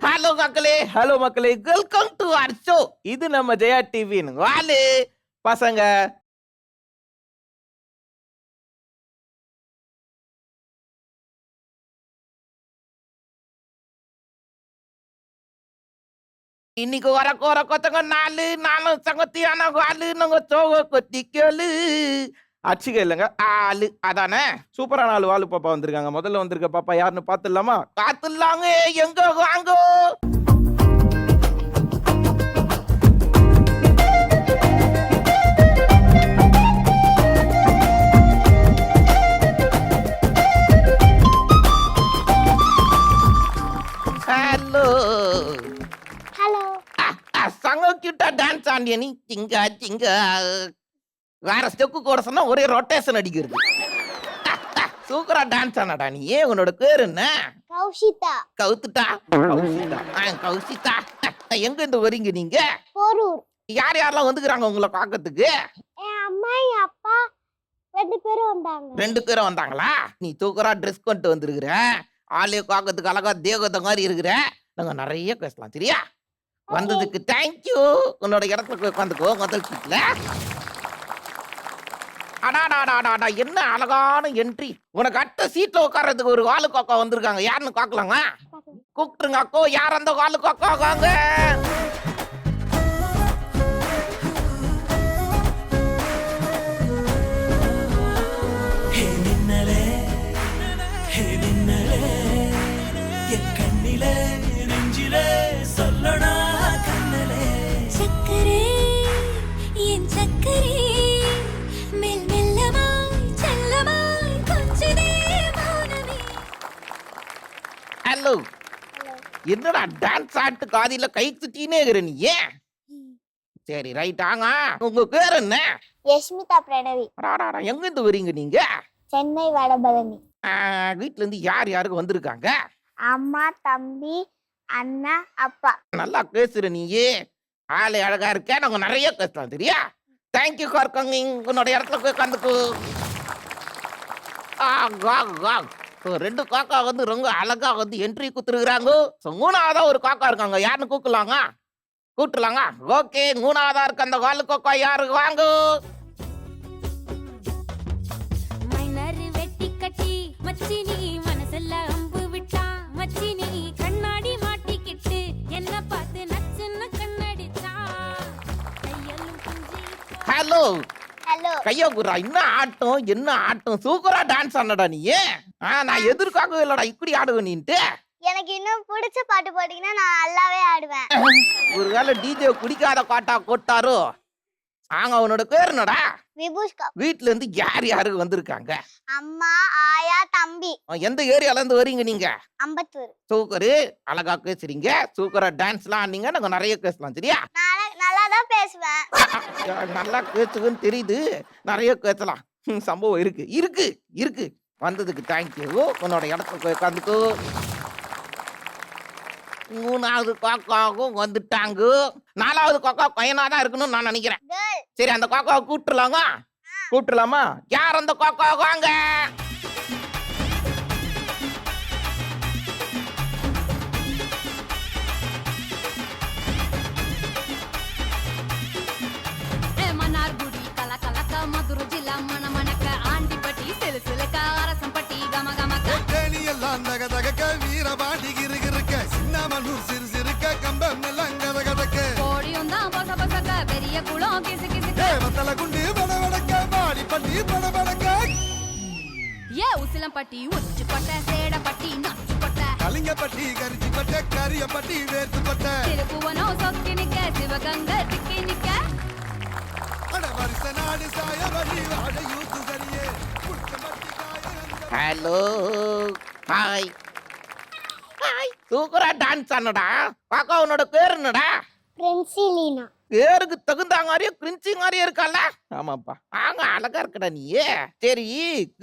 Hello மக்களே, welcome to our show. இது நம்ம ஜெயா டிவியின் வாலு பசங்க. இன்னைக்கு வர கோர கொத்தங்க நானும் சங்கத்தியான வாலு நாங்க சோக கொத்தி கேளு அச்சுக இல்லைங்க ஆளு அதானே. சூப்பரான ஆளு வாலு பாப்பா வந்திருக்காங்க. முதல்ல வந்திருக்க பாப்பா யாருன்னு பாத்துடலாமா? பாத்துடலாங்க. எங்க வாங்கோ. ஹலோ. ஹலோ. சங்க கிட்ட டான்ஸ் ஆண்டிய நீ சிங்கா சிங்கா. வேற ஸ்டெப்பு கூட சொன்னா ஒரே ரொட்டேஷன் அடிக்கிறது. சூப்பரா டான்ஸ் ஆனடா நீ. உன்னோட பேர் என்ன? கௌஷிதா. கௌத்துட்டா. கௌசிதா. எங்க இருந்து வரீங்க நீங்க? போரூர். யார் யாரெல்லாம் வந்துக்கிறாங்க உங்களை பார்க்கறதுக்கு? என் அம்மா என் அப்பா 2 பேரும் வந்தாங்க. 2 பேரும் வந்தாங்களா? நீ சூப்பரா ட்ரெஸ் கொண்டு வந்திருக்கிற. ஆளே பார்க்கறதுக்கு அழகா தேவதை மாதிரி இருக்கிற. நாங்க நிறைய பேசலாம் சரியா? வந்ததுக்கு தேங்க்யூ. உன்னோட இடத்துல உட்காந்துக்கோ முதல் சீட்ல. அடாடாடாடா என்ன அழகான என்ட்ரி. உனக்கு அடுத்த சீட்ல உட்கார்றதுக்கு ஒரு வாலு கோக்கா வந்திருக்காங்க. யாருன்னு பார்க்கலாங்க? கூப்பிட்டுருங்க அக்கோ. யார் அந்த வாலு கோக்கா? வாங்க. ஹலோ. என்னடா டான்ஸ் ஆட்டு காதில கை சுத்தினே இருக்கிற நீ? சரி ரைட் ஆங்க. உங்க பேர் என்ன? யஷ்மிதா பிரணவி. எங்க இருந்து வரீங்க நீங்க? சென்னை வடபழனி. வீட்ல இருந்து யார் யாருக்கு வந்திருக்காங்க? அம்மா தம்பி அண்ணா அப்பா. நல்லா பேசுற நீயே. ஆளு அழகா இருக்க. நாங்க நிறைய பேசலாம் சரியா? Thank you for coming. உன்னோட இடத்துல போய் உட்காந்துக்கோ. 2 காக்கா வந்து ரொம்ப அழகா வந்து என்ட்ரி குத்துருக்குறாங்க. 3ஆவதா ஒரு காக்கா இருக்காங்க. யாருன்னு கூப்பிடலாங்க? கூப்பிட்டுலாங்க. ஓகே. 3ஆவதா இருக்க அந்த வாலு காக்கா யாரு? வாங்க. மைனர் வெட்டி கட்டி மச்சினி மனசுல அம்பு விட்டா மச்சினி கண்ணாடி மாட்டிக்கிட்டு என்ன பார்த்து நச்சுன்னு கண்ணடிச்சா. ஹலோ. ஹலோ. கையா குரா. என்ன ஆட்டம் சூப்பரா டான்ஸ் ஆனடா நீ. நான் எதிர்க்காகவே இல்லடா இப்படி ஆடுவேன் நீன்ட்டு. எனக்கு இன்னும் பிடிச்ச பாட்டு போட்டீங்கன்னா நான் நல்லாவே ஆடுவேன். ஒருவேளை டிஜே குடிக்காத காட்டா கொட்டாரோ? உன்னோட பேர் என்னடா? விபூஷ்கா. வீட்ல இருந்து யார் யாருக்கு வந்திருக்காங்க? அம்மா ஆயா தம்பி. எந்த ஏரியால இருந்து வரீங்க நீங்க? அம்பத்தூர். சூப்பரு. அழகா பேசுறீங்க. சூப்பரா டான்ஸ்லாம் ஆனீங்க. நாங்க நிறைய பேசலாம் சரியா? நல்லா தான் பேசுவேன். நல்லா பேசுவேன்னு தெரியுது. நிறைய பேசலாம். சம்பவம் இருக்கு இருக்கு இருக்கு. வந்ததுக்கு தேங்க்யூ. உன்னோட இடத்துல போய் உட்காந்துக்கோ. 3ஆவது காக்காவும் வந்துட்டாங்க. 4ஆவது காக்கா பையனா தான் இருக்கணும்னு நான் நினைக்கிறேன். சரி அந்த காக்காவை கூப்பிட்டுலாமா? கூப்பிட்டுலாமா? யார் அந்த காக்கா? வாங்க. மன்னார்குடி கல கலக்க மதுரை ஜில்லா மன மணக்க ஆண்டிப்பட்டி சிலு சிலுக்க அரசம்பட்டி கம கமக்க எல்லாம் தக தகக்க வீரபாண்டி கிருகிருக்க சின்னமனூர் சிறு சிறுக்க கம்பம் எல்லாம் கத கதக்க கோடியும் தான் பச பசக்க பெரிய குளம் கிசு கிசுக்க வத்தல குண்டு படபடக்க பாடி பட்டி படபடக்க ஏ உசிலம்பட்டி உச்சுப்பட்ட சேடப்பட்டி நச்சுப்பட்ட கலிங்கப்பட்டி கரிச்சி பட்ட கரியப்பட்டி வேர்த்து பட்ட திருப்புவனோ சொக்கி நிக்க சிவகங்க திக்கி நிக்க அடவரிச நாடு சாயவரி வாட யூத்து சரியே ஹலோ. ஹாய். ஹாய். சூப்பரா டான்ஸ் ஆனடா. காக்கா உன்னோட பேர் என்னடா? பிரின்சிலீனா. பேருக்கு தகுந்த மாதிரியே கிரிஞ்சி மாதிரியே இருக்கால? ஆமாப்பா. அழகா இருக்கடா நீ. சரி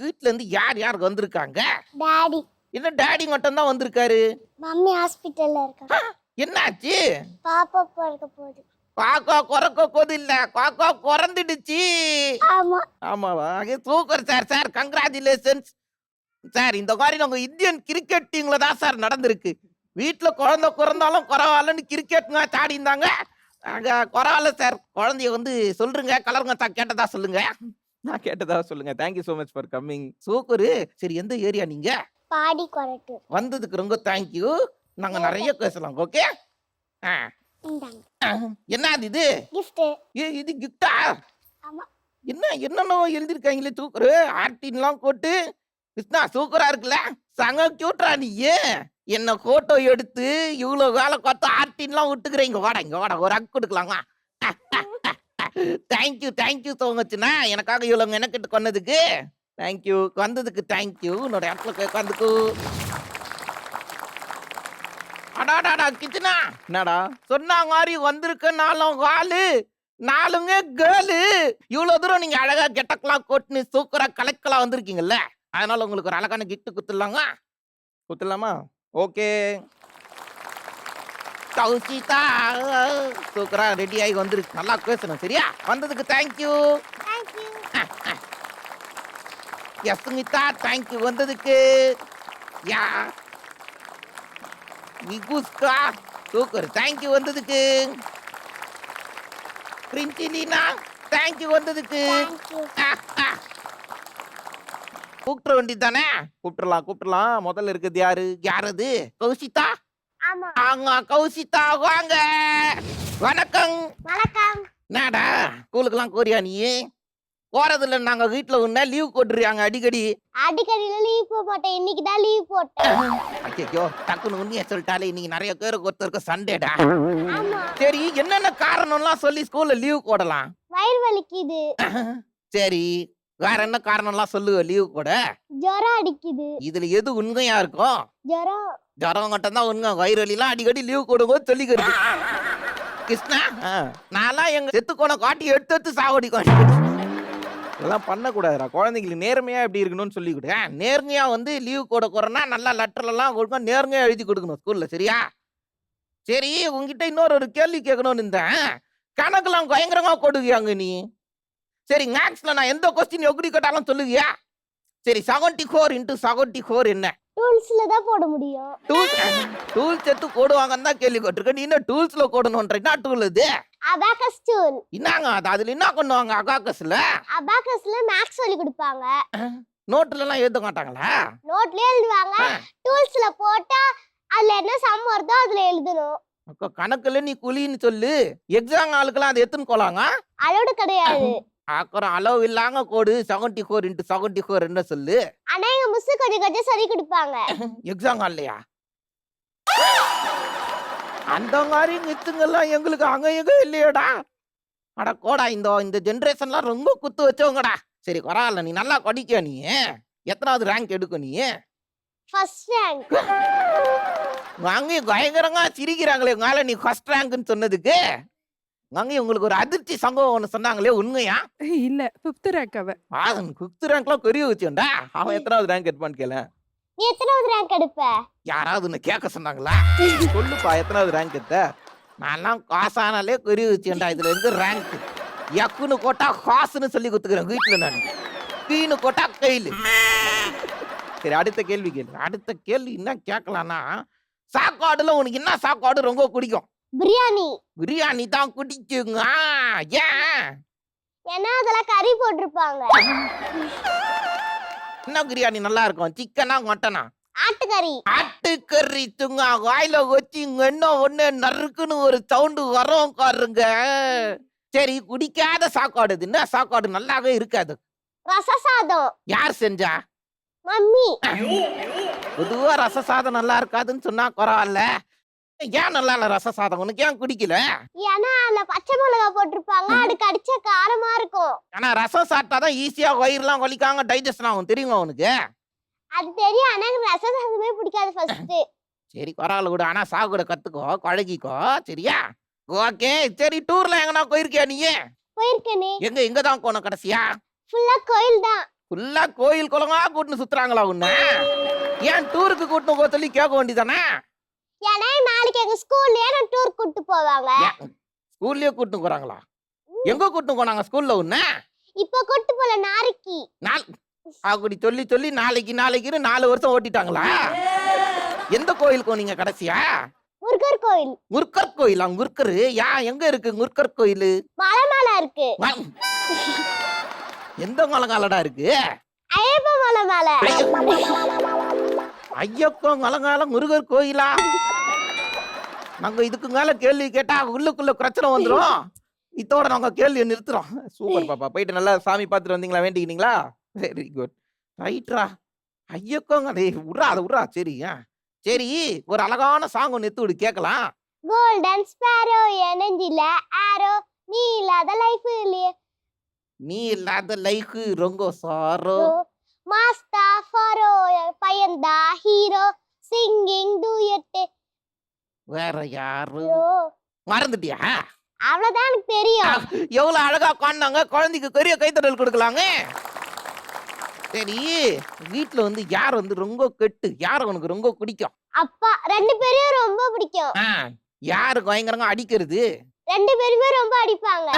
வீட்ல இருந்து யார் யாருக்கு வந்திருக்காங்க? டாடி. என்ன டாடி மட்டும் தான் வந்திருக்காரு? மம்மி ஹாஸ்பிடல்ல இருக்காங்க. என்னாச்சு? பாப்பா பிறக்க போகுது. காக்கா குறக்க போது இல்ல, காக்கா குறந்துடுச்சு. ஆமா. ஆமாவா? Super sir. Congratulations sir. இந்த மாதிரி நம்ம இந்தியன் கிரிக்கெட் டீம்ல தான் சார் நடந்திருக்கு. வீட்டுல குழந்தை பிறந்தாலும் பரவாயில்லன்னு கிரிக்கெட் மேட்ச் ஆடி இருந்தாங்க. பரவாயில்ல சார், குழந்தைய வந்து சொல்றீங்க, கலருங்க தான் கேட்டதா சொல்லுங்க. நான் கேட்டதா சொல்லுங்க. Thank you so much for coming. Super. சரி, எந்த ஏரியா நீங்க? பாடி கொரட்டு. வந்ததுக்கு ரொம்ப தேங்க்யூ. நாங்க நிறைய பேசலாம். ஓகே. இந்தாங்க என்ன இது? gift. இது கிஃப்டா? ஆமா. என்னென்னோ எழுதிருக்காங்களே. சூப்பரு. ஆர்டின்லாம் போட்டு கிருஷ்ணா சூப்பரா இருக்குல்ல. சங்க கியூட்ரா நீ. என்ன போட்டோ எடுத்து இவ்வளவு வேலை பார்த்து ஆர்டின்லாம் விட்டுக்கிறேன். இங்க வாடா ஒரு ஹக் கொடுக்கலாமா? தேங்க்யூ so மச்னா, எனக்காக இவ்வளவு மெனக்கெட்டு கொன்னதுக்கு தேங்க்யூ. வந்ததுக்கு தேங்க்யூ. உன்னோட இடத்துல உட்காந்துக்கு. அடாடாடா கிச்சனா, என்னடா சொன்ன மாதிரி வந்திருக்க. நாலுங்க கேர்ளு. இவ்வளவு தூரம் நீங்க அழகா கெட்டக்கலாம் கொட்டுன்னு சூப்பரா கலக்கலாம் வந்திருக்கீங்கல்ல, அதனால உங்களுக்கு ஒரு அழகான கிஃப்ட் குத்துலாமா? ஓகே. கௌசிதா சூப்பரா ரெடி ஆகி வந்திருக்கு. நல்லா பேசணும் சரியா? வந்ததுக்கு தேங்க்யூ. Thank you. யசுமிதா தேங்க்யூ வந்ததுக்கு. யா விகுஸ்கா சூப்பர் தேங்க்யூ வந்ததுக்கு. பிரின்சிலினா தேங்க்யூ வந்ததுக்கு. Thank you. கூப்பிட வேண்டியதானே? கூப்பிடலாம். முதல்ல இருக்குது யாரது? கௌசிதா. ஆமா. கௌசிதா வாங்க. வணக்கம். வணக்கம். என்னடா ஸ்கூலுக்கெல்லாம் கோரியா நீ? போறதில்ல, நாங்க வீட்டுல உன்ன லீவ் போட்டுருக்காங்க அடிக்கடி. அடிக்கடியில லீவ் போட மாட்டேன். இன்னைக்கு தான் லீவ் போட்டேன். ஐயோ, டக்குன்னு உண்மையை சொல்லிட்டாலே. இன்னைக்கு நிறைய பேருக்கு ஒருத்தருக்கு சண்டேடா. ஆமா. சரி, என்னென்ன காரணம்லாம் சொல்லி ஸ்கூல்ல லீவ் போடலாம்? வயிறு வலிக்குது. சரி, வேற என்ன காரணம்லாம் சொல்லுவ லீவ் போட? ஜுரம் அடிக்குது. இதுல எது உண்மையா இருக்கும்? ஜுரம் மட்டும் தான் உண்மை. வயிறு வலிலாம் அடிக்கடி லீவ் கொடுங்க சொல்லிக்கிறது. கிருஷ்ணா, நான்லாம் எங்க செத்துக்கோன காட்டி எடுத்து சாவடிக்கும். இதெல்லாம் பண்ணக்கூடாதுடா. குழந்தைங்களுக்கு நேர்மையா எப்படி இருக்கணும்னு சொல்லி கொடு. நேர்மையா வந்து லீவ் போறனா நல்லா லெட்டர்லாம் கொடுக்கணும், நேர்மையா எழுதி கொடுக்கணும் ஸ்கூல்ல சரியா? சரி, உங்ககிட்ட இன்னொரு கேள்வி கேட்கணும்னு இருந்தேன். கணக்கெல்லாம் பயங்கரமா கொடுவியாங்க நீ. சரி, மேக்ஸ்ல நான் எந்த கொஸ்டின் எப்படி கேட்டாலும் சொல்லுவியா? சரி, 74 into 74 என்ன? டூல்ஸ்ல தான் போட முடியும். டூல்ஸ் எடுத்து போடுவாங்கன்னு தான் கேள்விப்பட்டிருக்கேன். நீ என்ன டூல்ஸ்ல போடணும்ன்ற? என்ன டூல் இது? Abacus tool. என்னங்க அதுல என்ன பண்ணுவாங்க அபாகஸ்ல? அபாகஸ்ல மேக்ஸ் சொல்லி கொடுப்பாங்க. நோட்ல எல்லாம் எழுத மாட்டாங்களா? நோட்லயே எழுதுவாங்க. டூல்ஸ்ல போட்டா அதுல என்ன சம் வருதோ அதுல எழுதணும். அக்கா, கணக்குல நீ குழின்னு சொல்லு. எக்ஸாம் ஆளுக்கெல்லாம் அது எத்தனை கோலாங்க? அளவு கிடையாது. அப்புறம் அளவு இல்லாம கோடு 74 into 74 என்ன சொல்லு. ஆனா எங்க மிஸ் கொஞ்சம் சொல்லி கொடுப்பாங்க. எக்ஸாம் ஆள்லையா? அந்த மாதிரி மித்துங்கெல்லாம் எங்களுக்கு அங்க எங்க இல்லையடா. அட கோடா, இந்த ஜெனரேஷன்லாம் ரொம்ப குத்து வச்சவங்கடா. சரி, பரவாயில்ல, நீ நல்லா படிக்க. நீ எத்தனாவது ரேங்க் எடுக்க? நீ ஃபர்ஸ்ட் ரேங்க். வாங்க பயங்கரமா சிரிக்கிறாங்களே உங்களால நீ ஃபர்ஸ்ட் ரேங்க்னு சொன்னதுக்கு. வாங்க, உங்களுக்கு ஒரு அதிர்ச்சி சம்பவம் ஒண்ணு சொன்னாங்களே, உண்மையா? இல்ல 5th ரேங்க் அவ. 5th ரேங்க்லாம் பெரிய விஷயம்டா. அவன் எத்தனாவது ரேங்க் எடுப்பான்னு கேள. நீ எத்தனாவது ரேங்க் எடுப்ப? யாராவது உன்னை கேட்க சொன்னாங்களா? சொல்லுப்பா, எத்தனாவது ரேங்க் எடுத்த? நான்லாம் காசானாலே பெரிய விஷயம்டா. இதுல இருந்து ரேங்க் யக்குன்னு கோட்டா காசுன்னு சொல்லி கொடுத்துக்கிறேன் வீட்டுல. நான் கீனு கோட்டா கையில். சரி, அடுத்த கேள்வி கேளு. அடுத்த கேள்வி என்ன கேட்கலாம்னா, சாப்பாடுல உனக்கு என்ன சாப்பாடு ரொம்ப பிடிக்கும்? பிரியாணி. பிரியாணி தான் குடிக்குங்க. ஏன்? ஏன்னா அதுல கறி போட்டிருப்பாங்க. என்ன பிரியாணி நல்லா இருக்கும்? சிக்கனா மட்டனா? ஆட்டுக்கறி. ஆட்டுக்கறி துங்க வாயில வச்சு என்ன ஒண்ணு நறுக்குன்னு ஒரு சவுண்டு வரும் பாருங்க. சரி, குடிக்காத சாப்பாடு இது என்ன சாப்பாடு? நல்லாவே இருக்காது. ரச சாதம். யார் செஞ்சா? மம்மி. பொதுவா ரச சாதம் நல்லா இருக்காதுன்னு சொன்னா பரவாயில்ல. ஏன் நல்லா இல்ல ரச சாதம்? உனக்கு ஏன் குடிக்கல? ஏன்னா அதுல பச்சை மிளகா போட்டிருப்பாங்க. அது கடிச்ச காரமா இருக்கும். ஆனா ரசம் சாப்பிட்டாதான் ஈஸியா வயிறுலாம் வலிக்காங்க, டைஜஷன் ஆகும். தெரியுமா உனக்கு? அது தெரியும். ஆனா எனக்கு ரச சாதமே பிடிக்காது ஃபர்ஸ்ட். சரி, பரவாயில்ல கூட. ஆனா சாப்பிட கத்துக்கோ, பழகிக்கோ சரியா? ஓகே. சரி, டூர்ல எங்கனா போயிருக்கியா நீ? போயிருக்கேனே. எங்க தான் போன கடைசியா? ஃபுல்லா கோயில் தான். ஃபுல்லா கோயில் குளமா கூட்டுன்னு சுத்துறாங்களா உன்ன? ஏன் டூருக்கு கூட்டுன்னு போக சொல்லி கேட்க வேண்டியதானே? ஏன்னா நாளைக்கு எங்க ஸ்கூல்லயே நான் டூர் கூட்டு போவாங்க. ஸ்கூல்லயே கூட்டுன்னு போறாங்களா? எங்க கூட்டுன்னு போனாங்க ஸ்கூல்ல உன்ன? இப்ப கூட்டு போல நாளைக்கு. அப்படி சொல்லி நாளைக்குன்னு 4 வருஷம் ஓட்டிட்டாங்களா? எந்த கோயிலுக்கு போனீங்க கடைசியா? முருகர் கோயில் முருகர் கோயிலா? முருகர் எங்க இருக்கு முருகர் கோயிலு? மலை மேல இருக்கு. எந்த மலங்காலடா இருக்கு? ஐயப்ப மலை மேல. ஐயப்போ மலங்கால முருகர் கோயிலா? நாங்க இதுக்கு மேல கேள்வி கேட்டா உள்ளுக்குள்ள பிரச்சனை வந்துரும். இதோட நாங்க கேள்வியை நிறுத்துறோம். சூப்பர் பாப்பா, போயிட்டு நல்லா சாமி பார்த்துட்டு வந்தீங்களா? வேண்டிக்கினீங்களா? Very good, ரைட்ரா. ஐயக்கோங்க, டேய் விட்றா அதை விட்றா. சரி சரி, ஒரு அழகான சாங் ஒன்று எடுத்து விடு கேட்கலாம். கோல்டன் ஸ்பேரோ எனஞ்சில ஆரோ நீ இல்லாத லைஃப் இல்லையே. நீ இல்லாத லைஃப் ரொம்ப sorrow. மாஸ்டா Pharaoh பையன்தா hero singing duet. வேற யாரு மறந்துட்டியா? அவ்வளவுதான் எனக்கு தெரியும். எவ்வளவு அழகா காணாங்க. குழந்தைக்கு பெரிய கைத்தட்டல் கொடுக்கலாங்க. சரி, வீட்டுல வந்து யார் வந்து ரொம்ப கெட்டு, யார் உனக்கு ரொம்ப பிடிக்கும்? அப்பா. 2 பேரையும் ரொம்ப பிடிக்கும். யாருக்கு பயங்கரங்க அடிக்கிறது? 2 பேருமே ரொம்ப அடிப்பாங்க.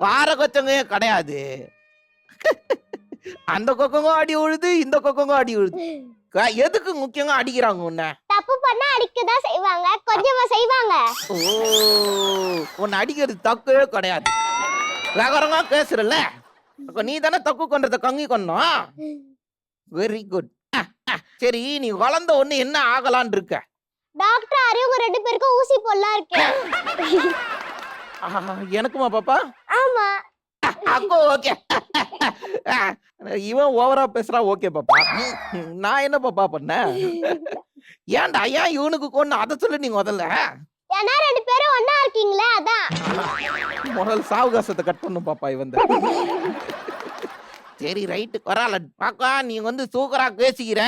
வார கொச்சங்க கிடையாது. அந்த கொக்கங்க அடி உழுது, இந்த கொக்கங்க அடி உழுது. எதுக்கு முக்கியமா அடிக்கிறாங்க உன்னை? தப்பு பண்ணா அடிக்கதான் செய்வாங்க, கொஞ்சமா செய்வாங்க. ஓ, உன்னை அடிக்கிறது தப்பே கிடையாது. வேகரமா பேசுறல, நீ தானே தப்பு கொண்டத கங்கி கொண்டோம். Very good. சரி, நீ வளர்ந்த ஒண்ணு என்ன ஆகலான் இருக்க? டாக்டர் அறிவுங்க 2 பேருக்கும் ஊசி போடலாம் இருக்கு. எனக்குமா பாப்பா? ஆமா. அப்போ ஓகே. இவன் ஓவரா பேசுறா. ஓகே பாப்பா. நான் என்ன பாப்பா பண்ண? ஏன்டா ஏன் இவனுக்கு கொண்டு அதை சொல்லு நீ முதல்ல. ஏன்னா 2 பேரும் ஒண்ணா இருக்கீங்களே அதான். முதல்ல சாவகாசத்தை கட் பண்ணும் பாப்பா இவன். சரி ரைட்டு, பரவாயில்ல பாக்கா. நீ வந்து சூப்பரா பேசிக்கிற,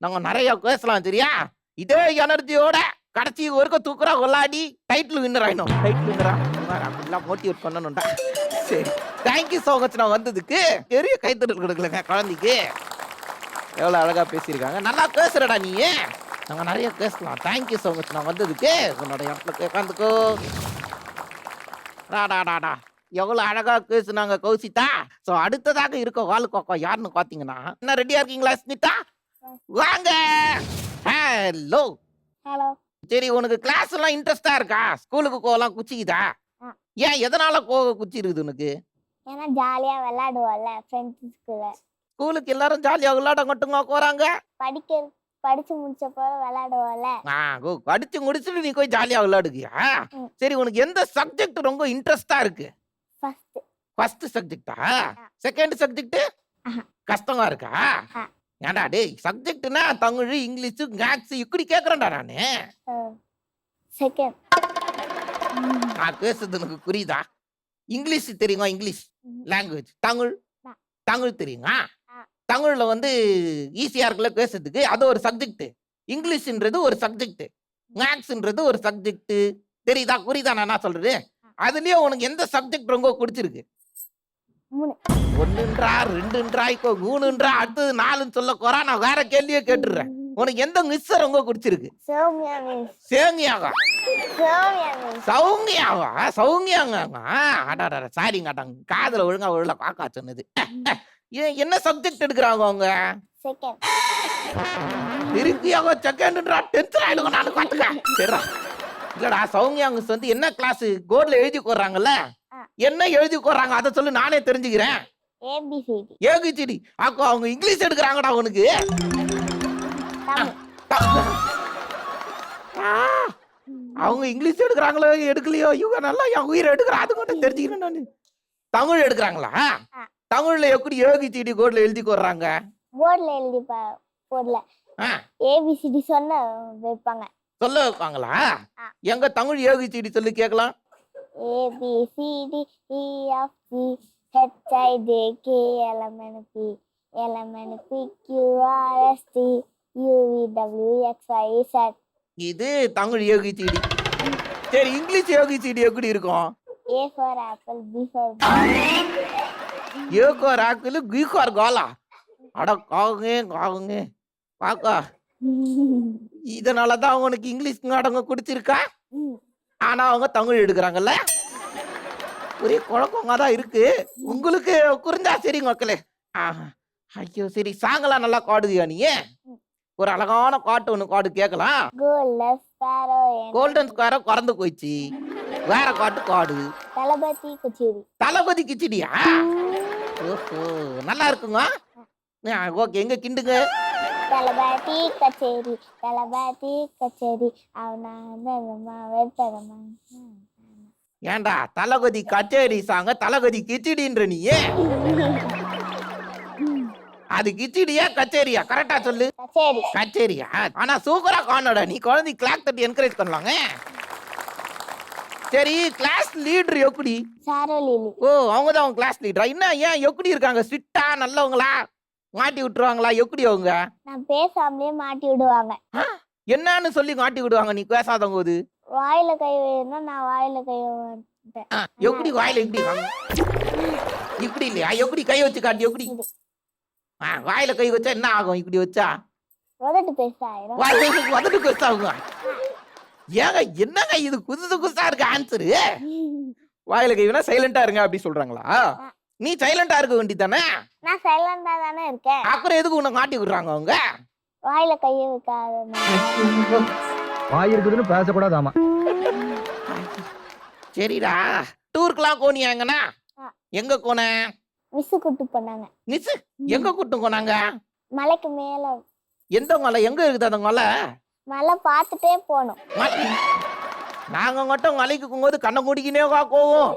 நாங்க நிறைய பேசலாம் சரியா? இதே எனர்ஜியோட கடைசி ஒருக்க தூக்குறா கொள்ளாடி டைட்டில் வின்னர் ஆயிடும். டைட்டில் வின்னரா அப்படிலாம் மோட்டிவேட் பண்ணணும்டா. சரி, தேங்க்யூ ஸோ மச். நான் வந்ததுக்கு பெரிய கைத்தட்டல் கொடுக்கலங்க குழந்தைக்கு. எவ்வளோ அழகா பேசியிருக்காங்க. நல்லா பேசுறடா நீ. நாங்க நிறைய பேசலாம். Thank you so much. நான் வந்ததுக்கு உன்னோட இடத்துல உட்காந்துக்கோ. டாடா எவ்வளோ அழகா பேசுனாங்க கௌசிதா. ஸோ அடுத்ததாக இருக்க வாலுக்கோக்கா யாருன்னு பார்த்தீங்கன்னா, என்ன ரெடியா இருக்கீங்களா ஸ்மிதா? வாங்க. ஹலோ. ஹலோ. சரி, உனக்கு கிளாஸ் எல்லாம் இன்ட்ரெஸ்டா இருக்கா? ஸ்கூலுக்கு போகலாம் குச்சிக்குதா? ஏன் எதனால குச்சி இருக்குது உனக்கு? ஏன்னா ஜாலியா விளையாடுவோம்ல ஃப்ரெண்ட்ஸ்குள்ள. ஸ்கூலுக்கு எல்லாரும் ஜாலியா விளையாட மட்டுங்க போறாங்க. படிச்சு முடிச்ச போற விளையாடுவோம்ல. படிச்சு முடிச்சுட்டு நீ போய் ஜாலியா விளையாடுகியா? சரி, உனக்கு எந்த சப்ஜெக்ட் ரொம்ப இன்ட்ரெஸ்டா இருக்கு? ஃபர்ஸ்ட் சப்ஜெக்டா? செகண்ட் சப்ஜெக்ட் கஷ்டமா இருக்கா? ஏன்டா டேய், சப்ஜெக்ட்னா தமிழ், இங்கிலீஷ், மேத்ஸ் இப்படி கேக்குறேன்டா நானு. செகண்ட். நான் பேசுறது எனக்கு புரியுதா? இங்கிலீஷ் தெரியுமா? English language. தமிழ் தெரியுமா? தமிழ்ல வந்து ஈஸியா இருக்குல்ல பேசுறதுக்கு, அது ஒரு சப்ஜெக்ட். இங்கிலீஷ்ன்றது ஒரு சப்ஜெக்ட், மேத்ஸ்ன்றது ஒரு சப்ஜெக்ட். தெரியுதா? புரியுதா நான் என்ன சொல்றது? அதுலயே உனக்கு எந்த சப்ஜெக்ட் ரொம்ப பிடிச்சிருக்கு? 1ன்றா 2ன்றா இப்போ 3ன்றா அடுத்தது 4ன்னு சொல்ல போறா. நான் வேற கேள்வியே கேட்டுறேன். உனக்கு எந்த மிஸ் ரொம்ப பிடிச்சிருக்கு? சேமியாவா? சௌமியாவா? சௌமியாங்க. அடாடா சாரிங்க, காதுல ஒழுங்கா காக்கா சொன்னது. என்ன சப்ஜெக்ட் எடுக்கிறாங்க அவங்க? திருப்பியாக செகண்ட்ன்றா. டென்ஷன் ஆயிடுங்க நானு காட்டுக்க. சரிடா. இல்லடா, சௌமியா மிஸ் வந்து என்ன கிளாஸ் போர்ட்ல எழுதி போடுறாங்கல்ல, என்ன எழுதி போடுறாங்க அதை சொல்லு, நானே தெரிஞ்சுக்கிறேன். ஏபிசிடி. அப்போ அவங்க இங்கிலீஷ் எடுக்கிறாங்கடா உனக்கு. அவங்க இங்கிலீஷ் எடுக்கிறாங்களோ எடுக்கலையோ, இவங்க நல்லா என் உயிரை எடுக்கிறா, அது மட்டும் தெரிஞ்சுக்கிறேன் நானு. தமிழ் எடுக்கிறாங்களா? தமிழ்ல எப்படி ஏபிசிடி போர்ட்ல எழுதி போடுறாங்க? போர்ட்ல எழுதி போடல, ஏபிசிடி சொல்ல வைப்பாங்களா? எங்க தமிழ் ஏபிசிடி சொல்லி கேட்கலாம். ABCD EFG HIJK LMNP LMNP QRST UVWXYZ. இது தமிழ் ஏபிசிடி. சரி, இங்கிலீஷ் ஏபிசிடி எப்படி இருக்கும்? A for apple, B for A for apple, B for cola. அட காகுங்க பாக்கா. இதனாலதான் உனக்கு இங்கிலீஷ் நாடகம் குடிச்சிருக்கா. ஆனா அவங்க தமிழ் எடுக்கிறாங்கல்ல, ஒரே குழப்பமா தான் இருக்கு. உங்களுக்கு புரிஞ்சா சரி மக்களே. ஐயோ சரி, சாங்கெல்லாம் நல்லா பாடுவியா நீ? ஒரு அழகான பாட்டு ஒண்ணு பாடு கேட்கலாம். கோல்டன் ஸ்பாரோ கோல்டன் ஸ்கொயரா குறந்து போயிடுச்சு. வேற பாட்டு பாடு. தளபதி கச்சேரி. தளபதி கிச்சடியா? ஓஹோ, நல்லா இருக்குங்க. ஓகே, எங்க கிண்டுங்க. தளபதி கச்சேரி தளபதி கச்சேரி அவனா வெறுத்ததமா. ஏன்டா தளபதி கச்சேரி சாங்க தளபதி கிச்சடின்ற நீ? அது கிச்சடியா கச்சேரியா? கரெக்டா சொல்லு. கச்சேரி. கச்சேரியா? ஆனா சூப்பரா காணோட. நீ குழந்தை கிளாக் தட்டி என்கரேஜ் பண்ணலாங்க. சரி, கிளாஸ் லீடர் எப்படி? சாரோலிலி. ஓ, அவங்க தான் அவங்க கிளாஸ் லீடரா? என்ன ஏன் எப்படி இருக்காங்க? ஸ்ட்ரிக்ட்டா நல்லவங்களா? மாட்டி விட்டுருவாங்களா? எப்படி அவங்க? நான் பேசாமலே மாட்டி விடுவாங்க. என்னன்னு சொல்லி மாட்டி விடுவாங்க நீ பேசாதவங்க போது? வாயில கை வைனா நான் வாயில கை வைப்பேன். எப்படி வாயில எப்படி இப்படி இல்லையா? எப்படி கை வச்சு காட்டி எப்படி? வாயில கை வச்சா என்ன ஆகும்? இப்படி வச்சா உதட்டு பேசாயிரும். வந்துட்டு கொஸ்டாங்க. ஏங்க என்னங்க இது குதுது குஸ்தா இருக்கு ஆன்சரு? வாயில கை வேணா சைலண்டா இருங்க அப்படி சொல்றாங்களா? நீ சைலண்டா இருக்க வேண்டியதானே? நான் சைலண்டா தானே இருக்கேன். அப்புறம் எதுக்கு உன்னை மாட்டி விடுறாங்க அவங்க? வாயில கைய வைக்காத. வாய் இருக்குதுன்னு பேசக்கூடாதாமா. சரிடா, டூருக்குலாம் போனியா? எங்கண்ணா எங்க போன? மிஸ் கூட்டு போனாங்க. மிஸ் எங்க கூட்டம் போனாங்க? மலைக்கு மேல. எந்த மலை? எங்க இருக்குது அந்த மலை? மலை பார்த்துட்டே போனோம். நாங்க மட்டும் மலைக்கு போகும்போது கண்ணை மூடிக்கினே காக்குவோம்.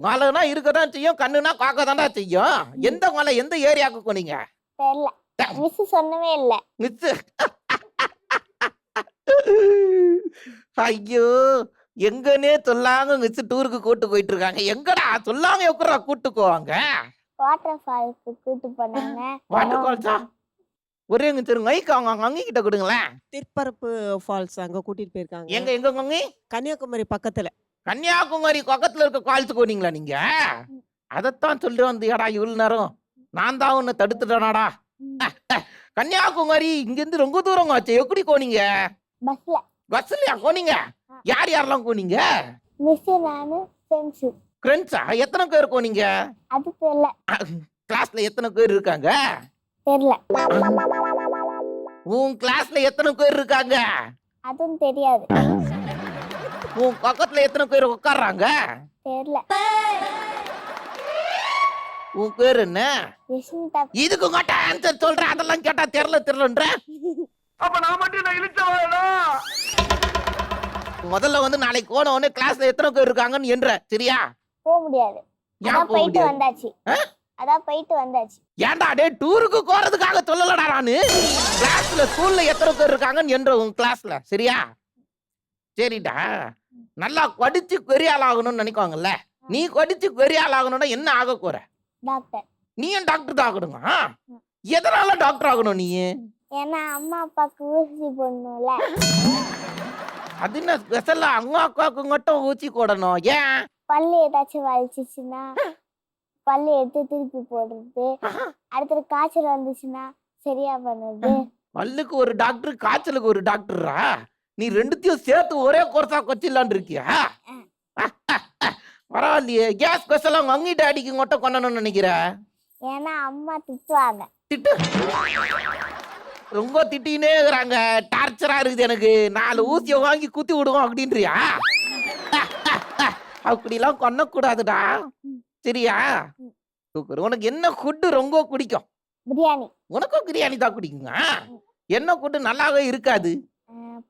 மலைனா இருக்கதான் செய்யும், கண்ணுனா காக்க தாண்டா செய்யும். எந்த மலை, எந்த ஏரியாவுக்கு போனீங்க? தெரியல, மிஸ் சொன்னவே இல்ல. மிஸ் ஐயோ, எங்கன்னே சொல்லாங்க மிஸ் டூருக்கு கூட்டு போயிட்டு இருக்காங்க. எங்கடா சொல்லாங்க எப்படா கூட்டு போவாங்க? வாட்டர் ஃபால்ஸ்க்கு கூட்டு போனாங்க. வாட்டர் ஃபால்ஸா? ஒரே நிமிஷம் மைக் அவங்க அங்க கிட்ட கொடுங்களேன். திருப்பரப்பு ஃபால்ஸ் அங்க கூட்டிட்டு போயிருக்காங்க. எங்க எங்க அங்க? கன்னியாகுமரி பக்கத்துல. கன்னியாகுமரி பக்கத்துல இருக்க ஃபால்ஸுக்கு போனீங்களா நீங்க? அதத்தான் சொல்லி வந்தியாடா இவ்வளவு நேரம். நான் தான் உன்னை தடுத்துட்டேனாடா. கன்னியாகுமரி இங்க இருந்து ரொம்ப தூரம் ஆச்சு. எப்படி போனீங்க? பஸ்ல. பஸ்லயா போனீங்க? யார் யாரெல்லாம் போனீங்க? மிஸ், நானு, ஃப்ரெண்ட்ஸ். ஃப்ரெண்ட்ஸா? எத்தனை பேர் போனீங்க? அது தெரியல. கிளாஸ்ல எத்தனை பேர் இருக்காங்க? தெரியல. உன் கிளாஸ்ல எத்தனை பேர் இருக்காங்க? அதுவும் தெரியாது. உன் பக்கத்துல எத்தனை பேர் உட்கார்றாங்க? தெரியல. உன் பேர் என்ன? யஷ்மிதா. இதுக்கு மட்டும் ஆன்சர் சொல்றேன், அதெல்லாம் கேட்டா தெரியல தெரியலன்ற. அப்ப நான் மட்டும் நான் இழுச்சவாடா. முதல்ல வந்து நாளைக்கு போன உடனே கிளாஸ்ல எத்தனை பேர் இருக்காங்கன்னு என்ற, சரியா? போக முடியாது. ஏன் அதான் போக போயிட்டு முடியாது? வந்தாச்சு. அதான் போயிட்டு வந்தாச்சு. ஏன்டா டே, டூருக்கு போறதுக்காக சொல்லலடா நானு. கிளாஸ்ல ஸ்கூல்ல எத்தனை பேர் இருக்காங்கன்னு என்ற உன் கிளாஸ்ல, சரியா? சரிடா, நல்லா படிச்சு பெரிய ஆள் ஆகணும்னு நினைக்குவாங்கல்ல. நீ படிச்சு பெரிய ஆள் ஆகணும்னா என்ன ஆக போற? டாக்டர். நீ ஏன் டாக்டர் தான் ஆகணுமா? எதனால டாக்டர் ஆகணும் நீ? ஏன்னா அம்மா அப்பாவுக்கு ஊசி போடணும்ல. அது என்ன ஸ்பெஷலா அம்மா அக்காவுக்கு மட்டும் ஊசி போடணும்? ஏன்? பல்லு ஏதாச்சும் வலிச்சிச்சுன்னா பல்லு எடுத்து திருப்பி போடுறது. அடுத்தது காய்ச்சல் வந்துச்சுன்னா சரியா பண்ணுறது. பல்லுக்கு ஒரு டாக்டர், காய்ச்சலுக்கு ஒரு டாக்டரா? நீ ரெண்டுத்தையும் சேர்த்து ஒரே கோர்ஸா கொச்சிடலான்னு இருக்கியா? பரவாயில்லையே. கேஸ் ஸ்பெஷலா உங்க அங்கி டாடிக்கு மட்டும் கொண்டணும்னு நினைக்கிற? ஏன்னா அம்மா திட்டுவாங்க. திட்டு ரொம்ப திட்டினே இருக்கிறாங்க. டார்ச்சரா இருக்குது எனக்கு. 4 ஊசியை வாங்கி குத்தி விடுவோம் அப்படின்றியா? அப்படிலாம் கொண்டக்கூடாதுடா, சரியா? சூப்பர். உனக்கு என்ன ஃபுட்டு ரொம்ப பிடிக்கும்? பிரியாணி. உனக்கும் பிரியாணி தான் பிடிக்குங்க. என்ன ஃபுட்டு நல்லாவே இருக்காது?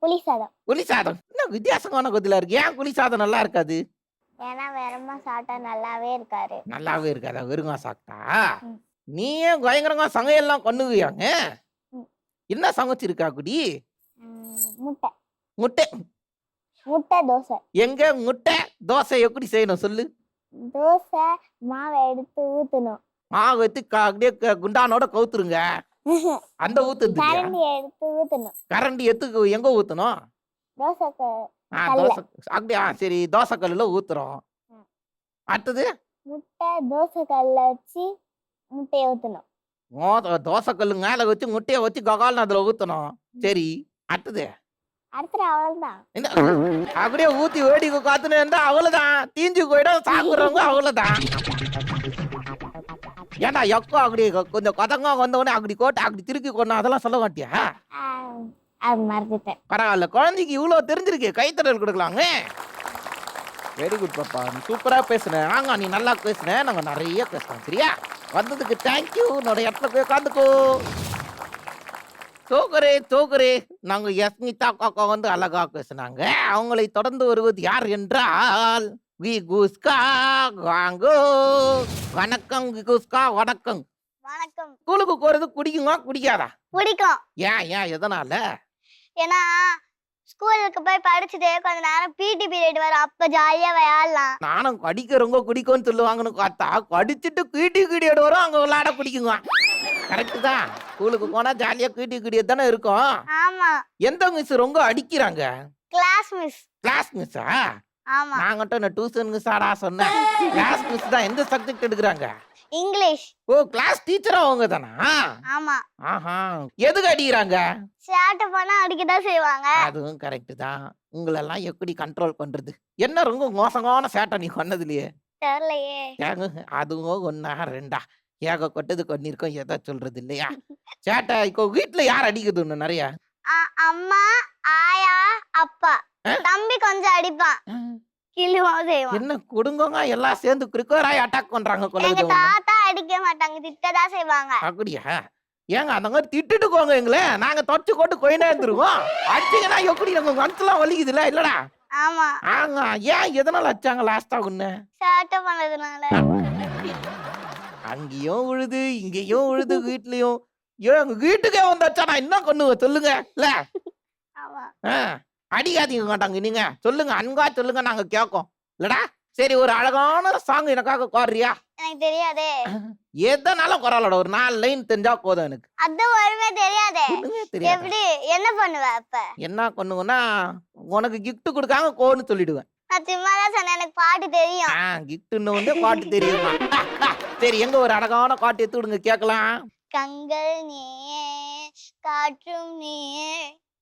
புளி சாதம். புளி சாதம் என்ன வித்தியாசமான கொதிலா இருக்கு? ஏன் புளி சாதம் நல்லா இருக்காது? ஏன்னா வேறமா சாப்பிட்டா நல்லாவே இருக்காரு. நல்லாவே இருக்காதா வெறுங்க சாப்பிட்டா? நீ ஏன் பயங்கரமா சமையல்லாம் பண்ணுவியாங்க? என்ன சமைச்சிருக்கா குடி? முட்டை. முட்டை. முட்டை தோசை. எங்க முட்டை தோசை எப்படி செய்யணும் சொல்லு? தோசை மாவை எடுத்து ஊத்தணும். மாவு எடுத்து அப்படியே குண்டானோட கவுத்துருங்க. அந்த ஊத்துது கரண்டி எடுத்து ஊத்தணும். கரண்டி எடுத்து எங்க ஊத்தணும்? தோசை தோசை அப்படியா? சரி, தோசை கல்லுல ஊத்துறோம். அடுத்தது முட்டை தோசை கல்ல வச்சு முட்டையை ஊத்தணும். தோசை கல்லு மேல வச்சு முட்டையை வச்சு ககால்னு அதுல ஊத்தணும். சரி, அடுத்தது அவ்வளவுதான். அப்படியே ஊத்தி வேடிக்கை காத்துன்னு இருந்தா அவ்வளவுதான். தீஞ்சு போயிடும். சாப்பிடுறவங்க அவ்வளவுதான். ஏன்டா எக்கோ அப்படி கொஞ்சம் கொதங்க வந்தவொடனே அப்படி கோட்டை அப்படி திருக்கி கொண்டா அதெல்லாம் சொல்ல மாட்டியா? அது மறந்துட்டேன். பரவாயில்ல, குழந்தைக்கு இவ்வளவு தெரிஞ்சிருக்கு, கைத்தட்டல் கொடுக்கலாங்க. வெரி குட் பாப்பா, நீ சூப்பரா பேசுன. ஆங்க நீ நல்லா பேசுன, நாங்க நிறைய பேசலாம். சரியா? வந்ததுக்கு தேங்க்யூ. என்னோட இடத்துல போய் உட்காந்துக்கோ. சோகரே நாங்க யஸ்மிதா காக்கா வந்து அழகா பேசுனாங்க. அவங்களை தொடர்ந்து வருவது யார் என்றால் விகுஸ்கா வாங்கோ. வணக்கம் விகுஸ்கா, வணக்கம். வணக்கம். ஸ்கூலுக்கு போறது குடிக்குமா குடிக்காதா? பிடிக்கும். ஏன் எதனால? ஏன்னா ஸ்கூலுக்கு போய் படிச்சுட்டு கொஞ்ச நேரம் பிடி பீரியட் வரும், அப்ப ஜாலியா விளையாடலாம். நானும் படிக்கிறவங்க குடிக்கும்னு சொல்லுவாங்கன்னு பார்த்தா படிச்சுட்டு கீடியோட வரும், அங்க விளையாட குடிக்குங்க. கரெக்ட் தான். ஸ்கூலுக்கு போனா ஜாலியா கீடியோ தானே இருக்கும். ஆமா. எந்த மிஸ் ரொம்ப அடிக்கிறாங்க? Class miss. கிளாஸ் மிஸ்ஸா? ஆமா. நாங்கட்ட நான் டியூஷன் மிஸ்ஸாடா சொன்னேன். கிளாஸ் மிஸ் தான். எந்த சப்ஜெக்ட் எடுக்கிறாங்க? இங்கிலீஷ். ஓ, கிளாஸ் டீச்சரா அவங்க தானா? ஆமா. ஆஹா. எதுக்கு அடிக்கிறாங்க? சேட்டை பண்ணா அடிக்கதான் செய்வாங்க. அதுவும் கரெக்ட் தான். உங்களெல்லாம் எப்படி கண்ட்ரோல் பண்றது? என்ன ரொம்ப மோசமான சேட்டை நீ பண்ணதுலயே? தெரியலையே. அதுவும் ஒன்னா ரெண்டா ஏக கொட்டது கொண்டிருக்கோம், எதை சொல்றது இல்லையா? சேட்டை இப்போ வீட்டுல யார் அடிக்குது ஒண்ணு நிறைய? அம்மா, ஆயா, அப்பா. தம்பி கொஞ்சம் அடிப்பான், கிள்ளுவோம் செய்வான். என்ன கொடுங்கோங்க எல்லாம் சேர்ந்து கிரிக்கராய் அட்டாக் பண்றாங்க. எங்க தாத்தா அடிக்க மாட்டாங்க, திட்டதான் செய்வாங்க. அப்படியா? ஏங்க அந்த மாதிரி திட்டுட்டு போங்க எங்களை, நாங்க தொடச்சு கொண்டு கொயினா இருந்துருவோம். அடிச்சீங்கன்னா எப்படி நம்ம மனசுலாம் வலிக்குதுல்ல? இல்லடா. ஆமா. ஆங்க. ஏன் எதனால அடிச்சாங்க லாஸ்டா ஒண்ணு? சேட்டை பண்ணதுனால. அங்கேயும் உழுது இங்கேயும் உழுது வீட்லயும். ஏன் வீட்டுக்கே வந்து வச்சா நான் என்ன பண்ணுவேன் சொல்லுங்க? இல்ல ஆமா. அடிக்காதீங்க மாட்டாங்க. நீங்க சொல்லுங்க, அன்பா சொல்லுங்க, நாங்க கேட்கோம். இல்லடா? சரி, ஒரு அழகான சாங் எனக்காக பாடுறியா? எனக்கு தெரியாதே. எதனாலும் குரலோட ஒரு 4 லைன் தெரிஞ்சா போதும் எனக்கு. அது ஒழுமே தெரியாதே. ஒண்ணுமே தெரியாது. எப்படி என்ன பண்ணுவ அப்ப? என்ன பண்ணுவேன்னா, உனக்கு கிஃப்ட் கொடுக்காம கோன்னு சொல்லிடுவேன். நான் சும்மாதான் சொன்னேன், எனக்கு பாட்டு தெரியும். கிஃப்ட்னு வந்து பாட்டு தெரியுமா? சரி, எங்க ஒரு அழகான பாட்டு எடுத்து விடுங்க கேட்கலாம். கண்கள் நீயே, காற்றும் நீயே,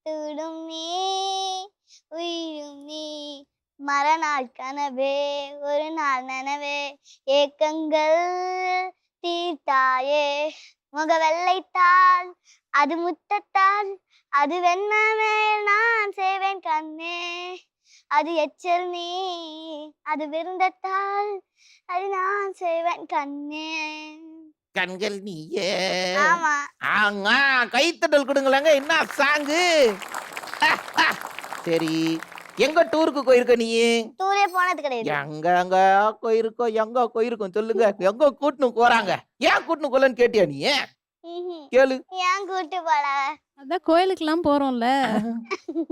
துடும் நீ, உயிரும் நீ, மறுநாள் கனவே, ஒரு நாள் நனவே, ஏக்கங்கள் தீர்த்தாயே, முகவெள்ளைத்தாள் அது முத்தத்தால், அது வெண்ணமே நான் செய்வேன் கண்ணே, அது எச்சல் நீ, அது விருந்தத்தால், அது நான் செய்வேன் கண்ணே. கண்கள் நீயே. ஆமா. ஆங்க, கைத்தட்டல் கொடுங்களேங்க. என்ன சாங்கு? சரி, எங்க டூருக்கு போயிருக்க நீ? டூரே போனது கிடையாது. எங்க போயிருக்கோம் சொல்லுங்க. எங்க கூட்டுன்னு போறாங்க? ஏன் கூட்டுன்னு போலன்னு கேட்டியா நீ? கேளு. ஏன் கூட்டு போல? அதான் கோயிலுக்கெல்லாம் போறோம்ல.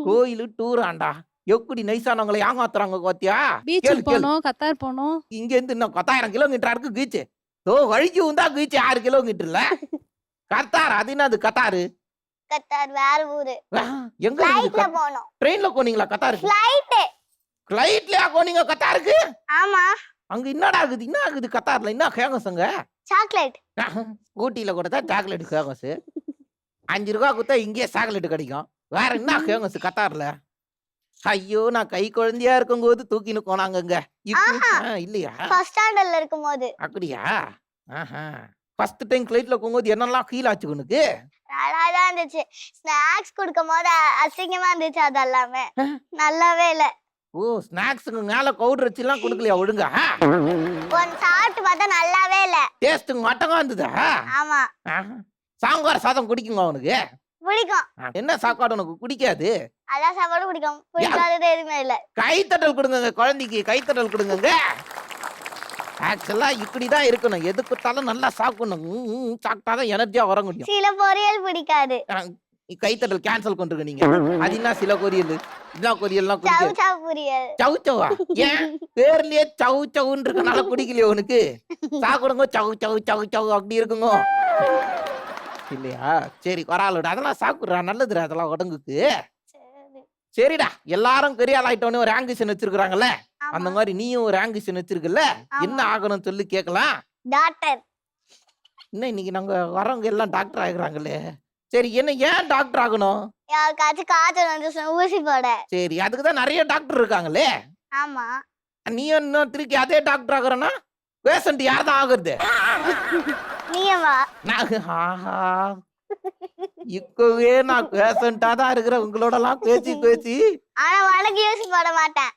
கோயிலு டூர் ஆண்டா எப்படி நைசானவங்களை ஏமாத்துறாங்க பாத்தியா? பீச்சுக்கு போனோம், கத்தார் போனோம். இங்க இருந்து இன்னும் 10,000 கிலோமீட்டர் இருக்கு பீச்சு. வழிக்கு வந்தா பீச்சு 6 கிலோமீட்டர்ல. கத்தார் அது என்னது? கத்தாரு கத்தார் வேற ஊரு. எங்க ஃளைட்ல போனோம். ட்ரெயின்ல போனீங்களா கத்தாருக்கு? ஃளைட்லயா போனீங்க கத்தாருக்கு? ஆமா. அங்க என்னடா ஆகுது? என்ன ஆகுது கத்தார்ல? என்ன ஃபேமஸ்ங்க? சாக்லேட். ஊட்டியில கூட தான் சாக்லேட் ஃபேமஸ். 5 ரூபா கொடுத்தா இங்கே சாக்லேட் கிடைக்கும். வேற என்ன ஃபேமஸ் கத்தார்ல? ஐயோ, நான் கை குழந்தையா இருக்கும்போது தூக்கின்னு போனாங்கங்க. இல்லையா? ஃபர்ஸ்ட் ஸ்டாண்டர்ட்ல இருக்கும்போது. அப்படியா? ஃபர்ஸ்ட் டைம் ஃளைட்ல போகும்போது என்னெல்லாம் ஃபீல் ஆச்சு உனக்கு? நல்லாதான் இருந்துச்சு. ஸ்நாக்ஸ் குடுக்கும்போது அசிங்கமா இருந்துச்சு, அது எல்லாமே நல்லாவே இல்ல. ஓ, ஸ்நாக்ஸுக்கு மேல பவுடர் வச்சுலாம் கொடுக்கலையா ஒழுங்கா? ஒன் சாப்பிட்டு பார்த்தா நல்லாவே இல்ல. டேஸ்ட்டுங்க மட்டமா இருந்ததா? ஆமா. சாம்பார் சாதம் குடிக்குமா உனக்கு? பிடிக்கும். என்ன சாப்பாடு உனக்கு பிடிக்காது? அதான் சாப்பாடு பிடிக்கும், பிடிக்காதது எதுவுமே இல்ல. கைத்தட்டல் கொடுங்க குழந்தைக்கு, கைத்தட்டல் கொடுங்க. ஆக்சுவலா இப்படிதான் இருக்கணும். எது கொடுத்தாலும் நல்லா சாப்பிடணும். சாப்பிட்டாதான் எனர்ஜியா வர முடியும். சில பொரியல் பிடிக்காது. கைத்தட்டல் கேன்சல் பண்றீங்க நீங்க. அது என்ன சில பொரியல்? என்ன பொரியல்லாம் சவு குடிக்க? சவு பொரியல். சவு சவா? ஏன் பேர்லயே சவு சவுன்னு இருக்கனால பிடிக்கலையே உனக்கு? சாப்பிடுங்க சவு சவு சவு சவு அப்படி இருக்குங்க இல்லையா? சரி, பரவாயில்ல, அதெல்லாம் சாப்பிடுறா, நல்லதுடா அதெல்லாம் உடம்புக்கு. சரிடா, எல்லாரும் பெரிய ஆள் ஆயிட்டோன்னு ஒரு ஆம்பிஷன் வச்சிருக்காங்கல்ல, அந்த மாதிரி நீயும் ஒரு ஆம்பிஷன் வச்சிருக்கல. என்ன ஆகணும் சொல்லி கேட்கலாம். டாக்டர். இன்னும் இன்னைக்கு நாங்க வரவங்க எல்லாம் டாக்டர் ஆகுறாங்களே. சரி, என்ன ஏன் டாக்டர் ஆகணும்? யாருக்காச்சும் காய்ச்சல் வந்து ஊசி போட. சரி, அதுக்குதான் நிறைய டாக்டர் இருக்காங்களே. ஆமா. நீ என்ன திருக்கி அதே டாக்டர் ஆகுறனா? பேஷண்ட் யார் தான் ஆகுறது? நீயவா? நான் ஆஹா இப்பவே நான் பேஷண்டா தான் இருக்கிறேன் உங்களோட எல்லாம் பேசி. ஆனா உனக்கு யூஸ் போட மாட்டேன்.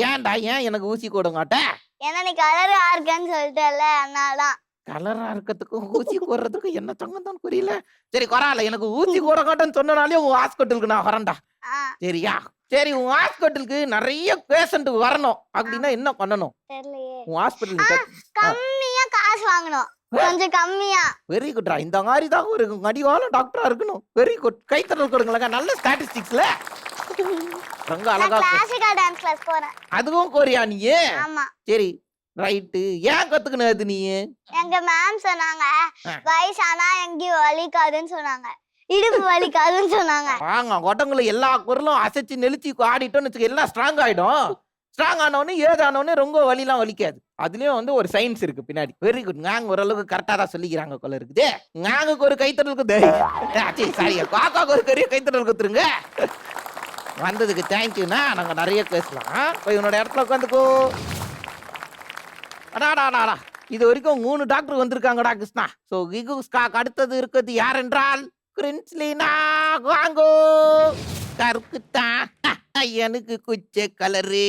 ஏன்டா ஏன் எனக்கு ஊசி போட மாட்டேன்? ஏன்னா நீ கலரா இருக்கேன்னு சொல்லிட்டல, அதனாலதான். கலரா இருக்கிறதுக்கும் ஊசி போடுறதுக்கும் என்ன சங்கம்தான் புரியல. சரி பரவாயில்ல, எனக்கு ஊசி போட மாட்டேன்னு சொன்னாலே உன் ஹாஸ்பிட்டலுக்கு நான் வரேன்டா. சரியா? சரி, உன் ஹாஸ்பிட்டலுக்கு நிறைய பேஷண்ட் வரணும் அப்படின்னா என்ன பண்ணணும்? தெரியலையே. உன் ஹாஸ்பிட்டலுக்கு கம்மியா காசு வாங்கணும், கொஞ்சம் கம்மியா. வெரி குட்ரா, இந்த மாதிரி தான் ஒரு அடிவான டாக்டரா இருக்கணும். வெரி குட், கைத்தறல் கொடுங்களா, நல்ல ஸ்டாட்டிஸ்டிக்ஸ்ல ரொம்ப அழகா. கிளாசிக்கல் டான்ஸ் கிளாஸ் போறேன். அதுவும் கோரியா நீ? ஆமா. சரி ரைட்டு, ஏன் கத்துக்கினது நீ? எங்க மேம் சொன்னாங்க வயசானா எங்கேயும் வலிக்காதுன்னு சொன்னாங்க, இடுப்பு வலிக்காதுன்னு சொன்னாங்க. வாங்க உடம்புல எல்லா குரலும் அசைச்சு நெளிச்சு ஆடிட்டோம்னு வச்சுக்க, எல்லாம் ஸ்ட்ராங் ஆயிடும். ஸ்ட்ராங் ஆனோடனே ஏதானோடனே ரொம்ப வலிலாம் வலிக்காது. அதுலயும் வந்து ஒரு சயின்ஸ் இருக்கு பின்னாடி. வெரி குட், நாங்க ஓரளவுக்கு கரெக்டா தான் சொல்லிக்கிறாங்க கொள்ள இருக்குது. நாங்களுக்கு ஒரு கைத்தறலுக்கு சாரி, காக்காக்கு ஒரு பெரிய கைத்தறல் கொடுத்துருங்க. வந்ததுக்கு தேங்க்யூண்ணா, நாங்க நிறைய பேசலாம். போய் உன்னோட இடத்துல உட்காந்துக்கோ. அடாடாடா, இது வரைக்கும் 3 டாக்டர் வந்திருக்காங்கடா கிருஷ்ணா. சோ கிகுஸ்காக்கு அடுத்தது இருக்கிறது யார் என்றால் கிரின்ஸ்லினா வாங்கோ. கருக்குத்தான் எனக்கு குச்ச கலரு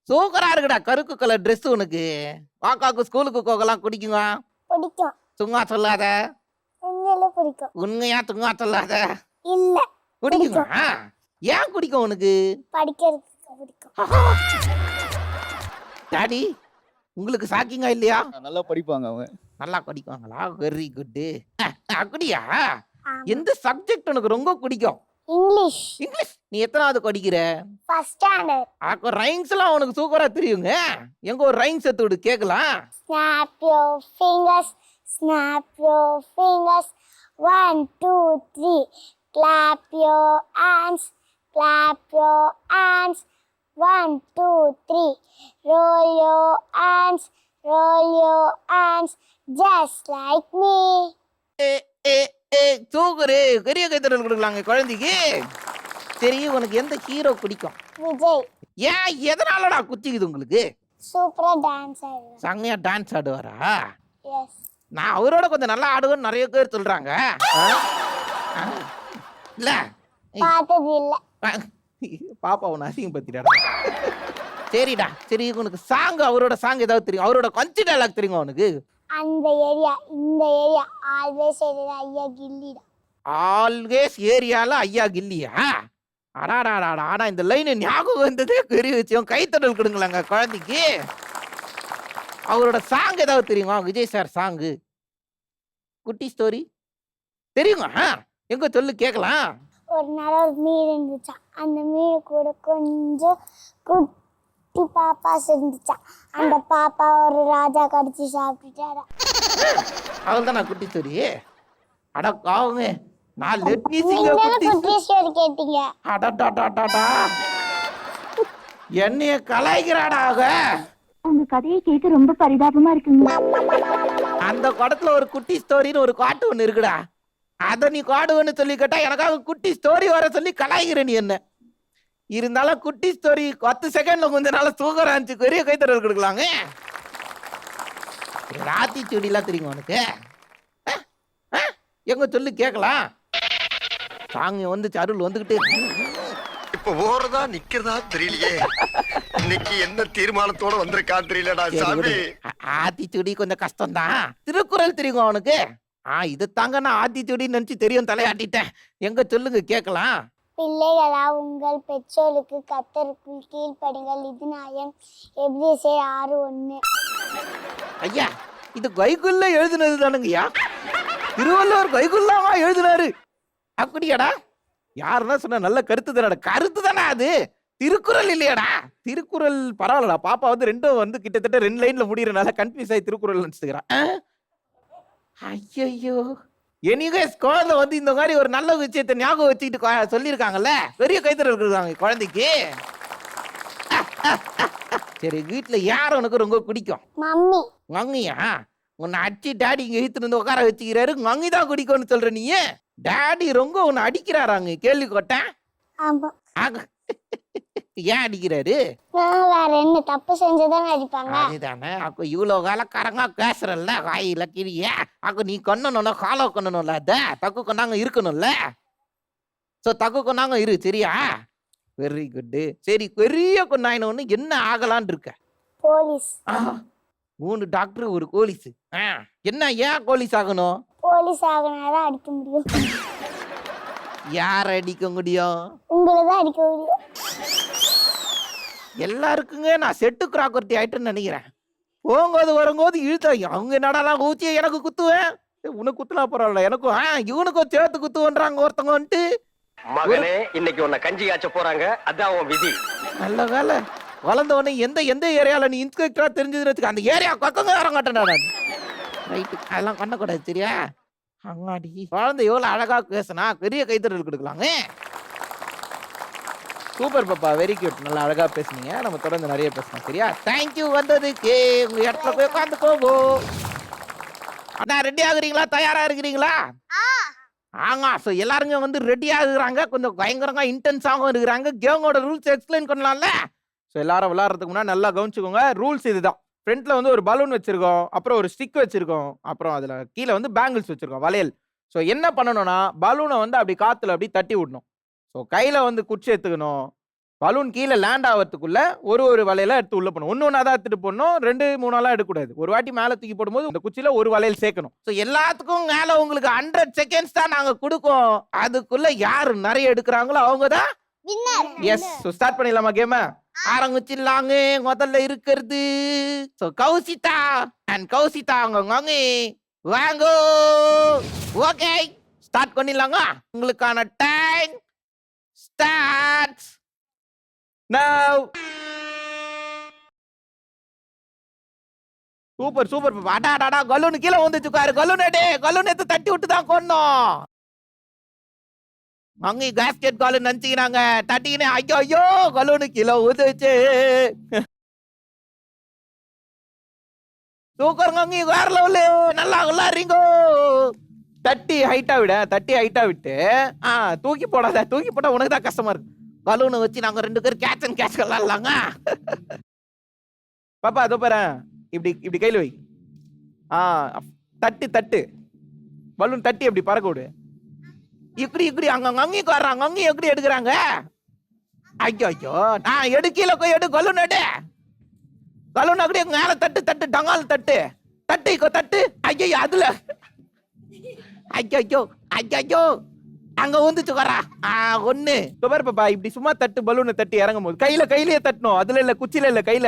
சூப்பரா இருக்குடா. கருக்கு கலர் ட்ரெஸ் உனக்கு. காக்காக்கு ஸ்கூலுக்கு போகலாம் பிடிக்குங்க? பிடிக்கும். சும்மா சொல்லாத. உண்மையில பிடிக்கும். உண்மையா சும்மா சொல்லாத. இல்ல பிடிக்குங்க. ஏன் பிடிக்கும் உனக்கு? படிக்கிறதுக்கு பிடிக்கும். டாடி உங்களுக்கு சாக்கிங்கா இல்லையா? நல்லா படிப்பாங்க அவங்க. நல்லா படிக்குவாங்களா? Very good. அப்படியா? எந்த சப்ஜெக்ட் உனக்கு ரொம்ப பிடிக்கும்? இங்கிலீஷ். இங்கிலீஷ். நீ எத்தனாவது படிக்கிற? First standard. அப்ப ரைம்ஸ் எல்லாம் உனக்கு சூப்பரா தெரியுங்க. எங்க ஒரு ரைம்ஸ் எடுத்து விடு கேக்கலாம். Snap your fingers, snap your fingers. 1 2 3. Clap your hands, clap your hands. 1 2 3. Roll your hands, roll your hands, just like me. Super. பெரிய கைத்தறல் கொடுக்கலாங்க குழந்தைக்கு. சரி, உனக்கு எந்த ஹீரோ பிடிக்கும்? விஜய். ஏன் எதனாலடா குத்திக்குது உங்களுக்கு? சூப்பரா டான்ஸ் ஆடுவார். செம்மையா டான்ஸ் ஆடுவாரா? எஸ். நான் அவரோட கொஞ்சம் நல்லா ஆடுவேன்னு நிறைய பேர் சொல்றாங்க. இல்ல பார்த்தது இல்ல. பாப்பா உன்னை அசிங்கப்படுத்திடாடா. சரிடா, சரி உனக்கு சாங், அவரோட சாங் ஏதாவது தெரியும்? அவரோட கொஞ்சம் டைலாக் தெரியுமா உனக்கு? அந்த ஏரியா இந்த ஏரியா ஆல்வேஸ் ஏரியா ஐயா கில்லிடா. ஆல்வேஸ் ஏரியால ஐயா கில்லியா? அடாடாடா, ஆனா இந்த லைன் ஞாபகம் வந்ததே பெரிய விஷயம். கைத்தடல் கொடுங்களாங்க குழந்தைக்கு. அவரோட சாங் ஏதாவது தெரியுமா? விஜய் சார் சாங்கு குட்டி ஸ்டோரி தெரியுமா? எங்க சொல்லு கேட்கலாம். ஒரு நாள் ஒரு மீன் இருந்துச்சா, அந்த மீன் கூட கொஞ்சம் குட்டி பாப்பா இருந்துச்சா. அந்த பாப்பா ஒரு ராஜா கடிச்சு சாப்பிட்டுட்டாரா. அவள் தான் நான் குட்டி ஸ்டோரி. அட காவுங்க, நான் லெட் மீ சிங் குட்டி ஸ்டோரி கேட்டீங்க. அடடாடாடாடா, என்னைய கலாய்க்கிறாடா அவ. உங்க கதையை கேட்க ரொம்ப பரிதாபமா இருக்குங்க. அந்த படத்துல ஒரு குட்டி ஸ்டோரின்னு ஒரு காட்டு ஒண்ணு இருக்குடா. அத நீ காடுன்னு சொல்லி கேட்டா எனக்காக குட்டி ஸ்டோரி வர சொல்லி கலாய்கிற நீ என்ன. இருந்தாலும் குட்டி ஸ்டோரி 10 செகண்ட்ல கொஞ்ச நாள் சூப்பரா இருந்துச்சு. பெரிய கைத்தறல் கொடுக்கலாங்க. ராத்தி செடிலாம் தெரியுமா உனக்கு? எங்க சொல்லு கேட்கலாம். சாங் வந்து அருள் வந்துகிட்டே இப்ப ஓரதா நிக்கிறதா தெரியலையே. இன்னைக்கு என்ன தீர்மானத்தோட வந்திருக்கா தெரியலடா சாமி. ஆத்திச்சூடி கொஞ்சம் கஷ்டம் தான். திருக்குறள் தெரியுமா அவனுக்கு? இது தாங்க நான் ஆத்திச்சூடி நினைச்சு தெரியும் தலையாட்டிட்டேன். எங்க சொல்லுங்க கேட்கலாம். பிள்ளைகளா உங்கள் பெற்றோருக்கு கர்த்தருக்குள் கீழ்ப்படிங்கள், இது நியாயம். எபிரேயர் 6:1. ஐயா, இது கைக்குள்ள எழுதுனது தானுங்கய்யா. திருவள்ளுவர் கைக்குள்ளாமா எழுதினாரு. அப்படியாடா? யாருன்னா சொன்ன நல்ல கருத்து தானடா. கருத்து தானே அது, திருக்குறள் இல்லையாடா. திருக்குறள் பரவாயில்லடா. பாப்பா வந்து ரெண்டும் வந்து கிட்டத்தட்ட 2 லைன்ல முடியறனால கன்ஃபியூஸ் ஆகி திருக்குறள் நினைச்சுக்கிறான். ஐயோ, எனிவேஸ் குழந்தை வந்து இந்த மாதிரி ஒரு நல்ல விஷயத்தை ஞாபகம் வச்சுக்கிட்டு சொல்லியிருக்காங்கல்ல. பெரிய கைத்தறல் இருக்காங்க குழந்தைக்கு. சரி, வீட்டுல யார் உனக்கு ரொம்ப பிடிக்கும்? மம்மி. மம்மியா? உன்னை அடிச்சு டாடி இங்க இழுத்து இருந்து உட்கார வச்சுக்கிறாரு. மம்மி தான் குடிக்கும்னு சொல்ற நீ. டாடி ரொம்ப உன்னை அடிக்கிறாராங்க கேள்விப்பட்டேன். ஆமா. ஏன் அடிக்கிறாரு? வேற என்ன தப்பு செஞ்சதானே அடிப்பாங்க. அதுதானே. அப்ப இவ்வளவு காலக்காரங்க பேசுறல்ல வாயில கிழிய. அப்ப நீ கொன்னணும்னா ஃபாலோ பண்ணணும்ல. அத தக்கு கொண்டாங்க இருக்கணும்ல. சோ தக்கு கொண்டாங்க இரு சரியா? Very good. சரி பெரிய கொண்டாயினு என்ன ஆகலான்னு இருக்க? போலீஸ். 3 டாக்டர் ஒரு போலீஸ். என்ன ஏன் போலீஸ் ஆகணும்? போலீஸ் ஆகனாதான் அடிக்க முடியும். யார அடிக்க முடியும்? உங்களை தான் அடிக்க முடியும். எல்லாருக்குங்க நான் செட்டு கிராக்கர்த்தி ஆயிட்டுன்னு நினைக்கிறேன். போகும்போது வரும்போது இழுத்தாங்க. அவங்க என்னடாலாம் ஊச்சியை எனக்கு குத்துவேன். உனக்கு குத்துனா பரவாயில்ல எனக்கும் இவனுக்கும் சேர்த்து குத்துவன்றாங்க ஒருத்தவங்க வந்துட்டு. மகனே இன்னைக்கு உன்னை கஞ்சி காய்ச்ச போறாங்க, அதான் உன் விதி. நல்ல வேலை வளர்ந்த உடனே எந்த ஏரியாவில் நீ இன்ஸ்பெக்டரா தெரிஞ்சதுன்னு வச்சுக்க அந்த ஏரியா பக்கங்க வரங்காட்டேன் நான். ரைட்டு அதெல்லாம் பண்ணக்கூடாது சரியா? அங்காடி குழந்தை எவ்வளோ அழகா பேசுனா பெரிய கைத்தறல் கொடுக்கலாங்க. சூப்பர் பாப்பா வெரி கியூட். நல்லா அழகா பேசுனீங்க. நம்ம தொடர்ந்து நிறைய பேசலாம் சரியா? தேங்க்யூ வந்ததுக்கு. உங்க இடத்துல போய் உட்காந்துக்கோங்க. அண்ணா ரெடி ஆகுறீங்களா? தயாரா இருக்கிறீங்களா? ஆங்க ஸோ எல்லாருங்க வந்து ரெடியாக இருக்கிறாங்க. கொஞ்சம் பயங்கரமா இன்டென்ஸாகவும் இருக்கிறாங்க. கேமோட ரூல்ஸ் எக்ஸ்பிளைன் பண்ணலாம்ல. ஸோ எல்லாரும் விளையாடுறதுக்கு முன்னாடி நல்லா கவனிச்சுக்கோங்க. ரூல்ஸ் இதுதான். ஃப்ரண்ட்ல வந்து ஒரு பலூன் வச்சிருக்கோம், அப்புறம் ஒரு ஸ்டிக் வச்சிருக்கோம், அப்புறம் அதுல கீழே வந்து பேங்கிள்ஸ் வச்சிருக்கோம் வளையல். ஸோ என்ன பண்ணணும்னா பலூனை வந்து அப்படி காத்துல அப்படி தட்டி விடணும். ஸோ கையில வந்து குச்சி எடுத்துக்கணும். பலூன் கீழே லேண்ட் ஆகிறதுக்குள்ள ஒரு வளையல எடுத்து உள்ள போடணும். ஒன்று தான் எடுத்துட்டு போடணும். 2 3 எடுக்கக்கூடாது. ஒரு வாட்டி மேலே தூக்கி போடும்போது இந்த குச்சியில ஒரு வளையல் சேர்க்கணும். ஸோ எல்லாத்துக்கும் மேலே உங்களுக்கு 100 செகண்ட்ஸ் தான் நாங்கள் கொடுக்கோம். அதுக்குள்ள யாரு நிறைய எடுக்கிறாங்களோ அவங்க தான் எஸ். ஸோ ஸ்டார்ட் பண்ணிடலாமா கேம? ஆரம்பிச்சிடலாங்க. முதல்ல இருக்கிறது ஸோ கௌசிதா அண்ட் கௌசிதா அவங்க வாங்கோ. ஓகே ஸ்டார்ட் பண்ணிடலாங்க. உங்களுக்கான time starts now. Super super. அடாடா கல்லூனு கீழே வந்துச்சு பாரு. கல்லூன் எடுத்து தட்டி விட்டு தான் கொண்டோம். அங்க கேஸ்கெட் கால் நினைச்சுக்கிறாங்க. தட்டிக்கினே ஐயோ கல்லூனு கீழே ஊதுச்சு. சூப்பருங்க அங்க வேற லெவலு. நல்லா விளாடுறீங்க. தட்டி ஹைட்டா விட்டு தூக்கி போடாத. தூக்கி போட்டா உனக்கு தான் கஷ்டமா இருக்கு. பலூனை வச்சு நாங்க 2 பேரும் கேட்ச் அண்ட் கேட்ச் விளாடலாங்க. பாப்பா அதோ பாரு. இப்படி கையில வை. தட்டு பலூன் தட்டி அப்படி பறக்க விடு. இப்படி அங்க வர்றாங்க. அங்க எப்படி எடுக்கிறாங்க? ஐயோ எடுக்கல போய் எடு. பலூன் எடு. பலூன் அப்படியே மேல தட்டு டங்கால் தட்டு. ஐயோ அதுல ஐயோ அங்க வந்துச்சு வரா. ஒண்ணு பாரு பாப்பா. இப்படி சும்மா தட்டு. பலூனை தட்டி இறங்கும் போது கையிலேயே தட்டணும். அதுல இல்ல குச்சியில இல்ல கையில.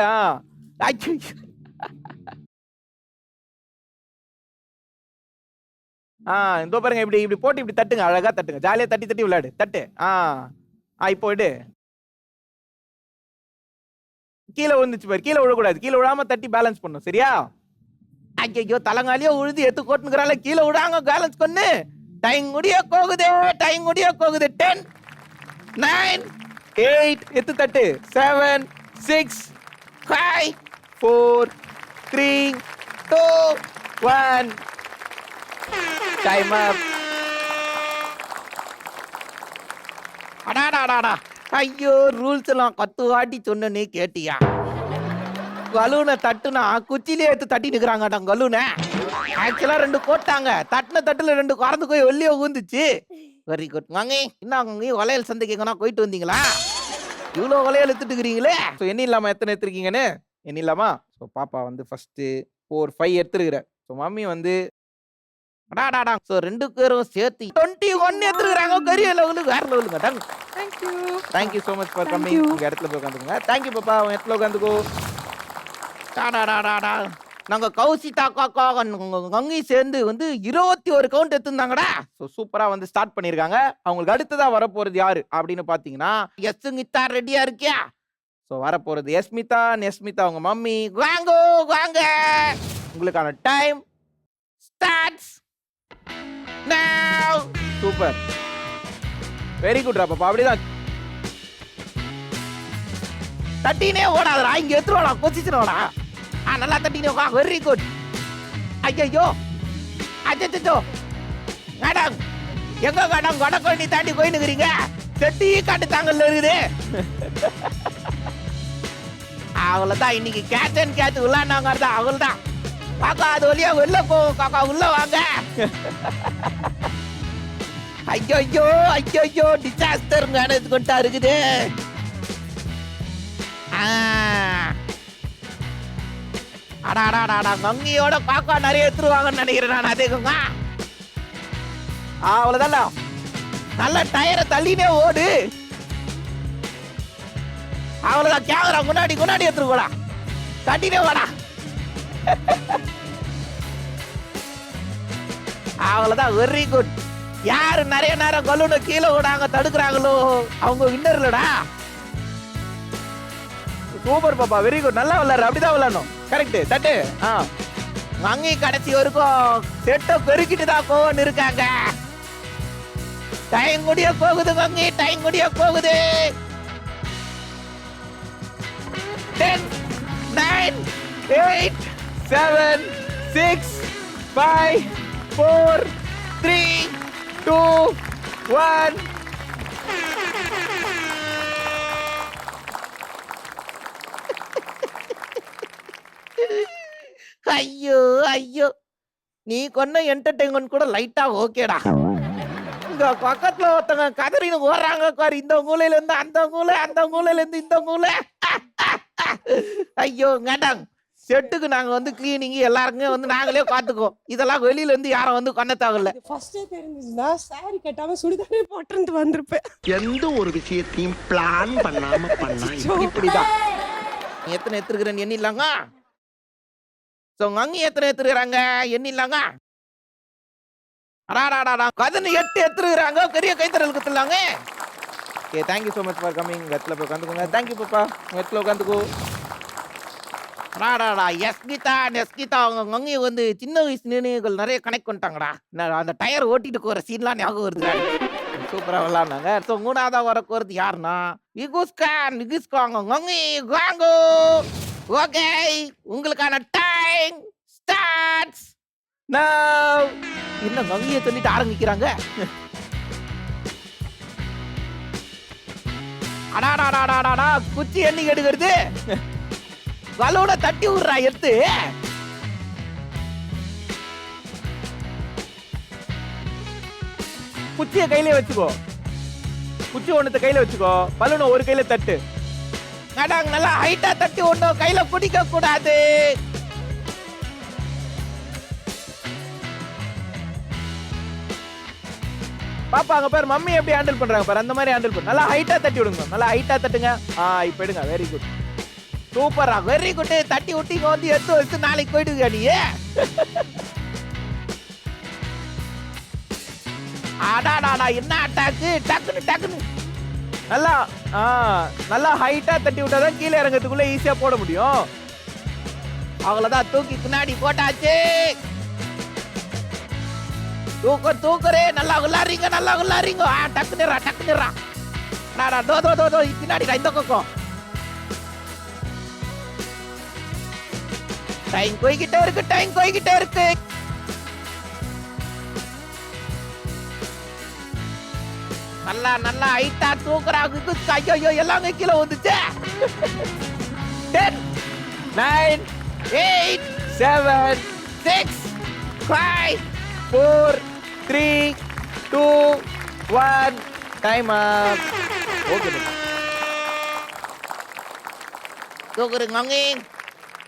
இதோ பாருங்க. இப்படி போட்டு இப்படி தட்டுங்க. அழகா தட்டுங்க. ஜாலியா தட்டி விளையாடு. தட்டு. இப்போ எடு. கீழே விழுந்துச்சு பாரு. கீழே விழக்கூடாது. கீழே விழாம தட்டி பேலன்ஸ் பண்ணும் சரியா? ஐயோ தலங்காலியோ உழுது எத்து கோட்டுங்கிறால. கீழே விடாங்க பேலன்ஸ் பண்ணு. டைம் முடிய போகுது. 10 9 8 எத்து தட்டு. 7 6 5 4 3 2 1 டைம் அப். அடாடாடா ஐயோ ரூல்ஸ் எல்லாம் 10 வாட்டி சொன்னே கேட்டியா? பலூனை தட்டுனா குச்சிலே எடுத்து தட்டி நிக்கிறாங்க. பலூனை ஆக்சுவலா 2 போட்டாங்க. தட்டுன தட்டுல 2 குறந்து போய் வெளியே ஊந்துச்சு. Very good. வாங்க என்ன வளையல் சந்தைக்கு எங்கன்னா போயிட்டு வந்தீங்களா? இவ்வளோ வளையல் எடுத்துட்டு இருக்கிறீங்களே. ஸோ என்ன இல்லாம எத்தனை எடுத்துருக்கீங்கன்னு என்ன இல்லாமா? ஸோ பாப்பா வந்து ஃபர்ஸ்ட் 4 5 எடுத்துருக்கிற. ஸோ மம்மி வந்து அடாடாடா ஸோ 2 பேரும் சேர்த்து 21 எடுத்துருக்காங்க. பெரிய லெவலுக்கு வேற லெவலுங்க. Thank you so much for coming. உங்க இடத்துல போய் உட்காந்துக்கோங்க. தேங்க்யூ பாப்பா. உங்க இடத்துல உட்காந்துக்கோ. நாங்க கௌசிதா காக்கா அங்கேயும் சேர்ந்து வந்து 21 கவுண்ட் எடுத்துருந்தாங்கடா. ஸோ சூப்பரா வந்து ஸ்டார்ட் பண்ணிருக்காங்க. அவங்களுக்கு அடுத்ததா வரப்போறது யாரு அப்படின்னு பாத்தீங்கன்னா எஸ்மிதா. ரெடியா இருக்கியா? ஸோ வரப்போறது எஸ்மிதா. அவங்க மம்மி வாங்க. உங்களுக்கான time starts now. Super very good பாப்பா. அப்படிதான் தட்டினே ஓடாதடா. இங்க எடுத்துருவாடா. கொச்சிச்சுனோடா. நல்லா தட்டினே. Very good. ஐயோ அச்சோ மேடம் எங்க மேடம் வடக்கோண்டி தாண்டி போயினுக்கிறீங்க? செட்டி காட்டுத்தாங்கல்ல இருக்குது. அவ்வளவுதான் இன்னைக்கு கேட்ச் அண்ட் கேட்ச் விளையாண்டாங்க. அவ்வளவுதான் காக்கா, அது வழியா வெளில போகும். காக்கா உள்ள வாங்க. ஐயோ ஐயோ ஐயோ ஐயோ, டிசாஸ்டர் மேனேஜ் கொண்டா இருக்குது. அடாடாடாடா, கங்கியோட காக்கா நிறைய எடுத்துருவாங்கன்னு நினைக்கிறேன் நான். அதேங்க அவ்வளவுதான். நல்ல டயரை தள்ளினே ஓடு. அவ்வளவுதான். கேமரா முன்னாடி முன்னாடி எடுத்துருக்கோடா. தட்டினே வாடா. அவ்வளவுதான். Very good. யாரு நிறைய நேரம் கல்லுன கீழே விடாங்க தடுக்கிறாங்களோ அவங்க வின்னர் இல்லடா. சூப்பர் பாப்பா, வெரி குட். நல்லா விளையாடுற. அப்படிதான் விளையாடணும். கரெக்ட். தட்டு. மங்கி கடைசி வரைக்கும் செட்டை பெருக்கிட்டு தான் போவன்னு இருக்காங்க. டைம் முடிய போகுது மங்கி, டைம் முடிய போகுது. 10, 9, 8, 7, 6, 5, 4, 3, 2, 1. ஐயோ ஐயோ, நீ கொன்ன என்டர்டைன்மெண்ட் கூட லைட்டா ஓகேடா. இங்க பக்கத்துல ஒருத்தங்க கதறின்னு ஓடுறாங்க பாரு. இந்த மூலையில இருந்து அந்த மூலை, அந்த மூலையில இருந்து இந்த மூலை. ஐயோ மேடம், செட்டுக்கு நாங்க வந்து கிளீனிங் எல்லாருக்குமே வந்து நாங்களே பாத்துக்குவோம். இதெல்லாம் வெளியில இருந்து யாரும் வந்து கொன்ன தேவையில்ல. ஃபர்ஸ்டே தெரிஞ்சிருந்தா சாரி கட்டாம சுடிதாரே போட்டு வந்திருப்பேன். எந்த ஒரு விஷயத்தையும் பிளான் பண்ணாம பண்ணா இப்படிதான். நீ எத்தனை எடுத்துருக்கிறேன்னு எண்ணிடலாங்க. அங்க எத்தனை எடுத்துருக்காங்க எண்ணிடலாங்க. அடாடாடா, 18 எடுத்துருக்காங்க. பெரிய கைத்தறல் குத்துலாங்க. Okay, thank you so much for coming. வெத்துல போய் உட்காந்துக்கோங்க. தேங்க்யூ பாப்பா. வெத்துல உட்காந்துக்கோ. அடாடாடா, எஸ் கீதா அவங்க மங்கி வந்து சின்ன வயசு நினைவுகள் நிறைய கனெக்ட் பண்ணிட்டாங்கடா. அந்த டயர் ஓட்டிட்டு போற சீன்லாம் ஞாபகம் வருது. சூப்பரா விளாட்னாங்க. ஸோ மூணாவதா வர போறது யாருன்னா விகுஸ்காங்க மங்கி வாங்கோ. ஓகே, உங்களுக்கான டைம் ஸ்டார்ட்ஸ் நவ. என்ன மங்கியை சொல்லிட்டு ஆரம்பிக்கிறாங்க. அடாடாடாடாடா, குச்சி எண்ணி எடுக்கிறது. வலோட தட்டி விடுறா எடுத்து. குச்சிய கையில வச்சுக்கோ. குச்சி ஒண்ணு கையில வச்சுக்கோ. பலூன ஒரு கையில தட்டு. கடang நல்லா ஹைட்டா தட்டி ஒண்ணும் கையில பிடிக்க கூடாது. பாப்பா அங்க பாரு மம்மி எப்படி ஹேண்டில் பண்றாங்க பாரு. அந்த மாதிரி ஹேண்டில் பண்ணு. நல்லா ஹைட்டா தட்டி விடுங்க. நல்லா ஹைட்டா தட்டுங்க. இப்ப எடுங்க. Very good. சூப்பரா, வெரி குட். தட்டி விட்டீங்க வந்து எடுத்து வச்சு நாளைக்கு போயிடுங்க நீ. அடாடாடா, என்ன அட்டாக்கு. டக்குன்னு நல்லா நல்லா ஹைட்டா தட்டி விட்டாதான் கீழே இறங்கிறதுக்குள்ள ஈஸியா போட முடியும். அவ்வளவுதான். தூக்கி பின்னாடி போட்டாச்சு. தூக்குறே. நல்லா விளாடுறீங்க. டக்குனுறா. தோ பின்னாடி இந்த பக்கம். டைம் போய்கிட்டே இருக்கு. நல்லா ஹைட்டா தூக்குறா. ஐயோ எல்லாம் கீழே வந்துச்சு. 10, 9, 8, 7, 6, 5, 4, 3, 2, 1. டைம் அப். ஓகே, தூக்குறீங்க.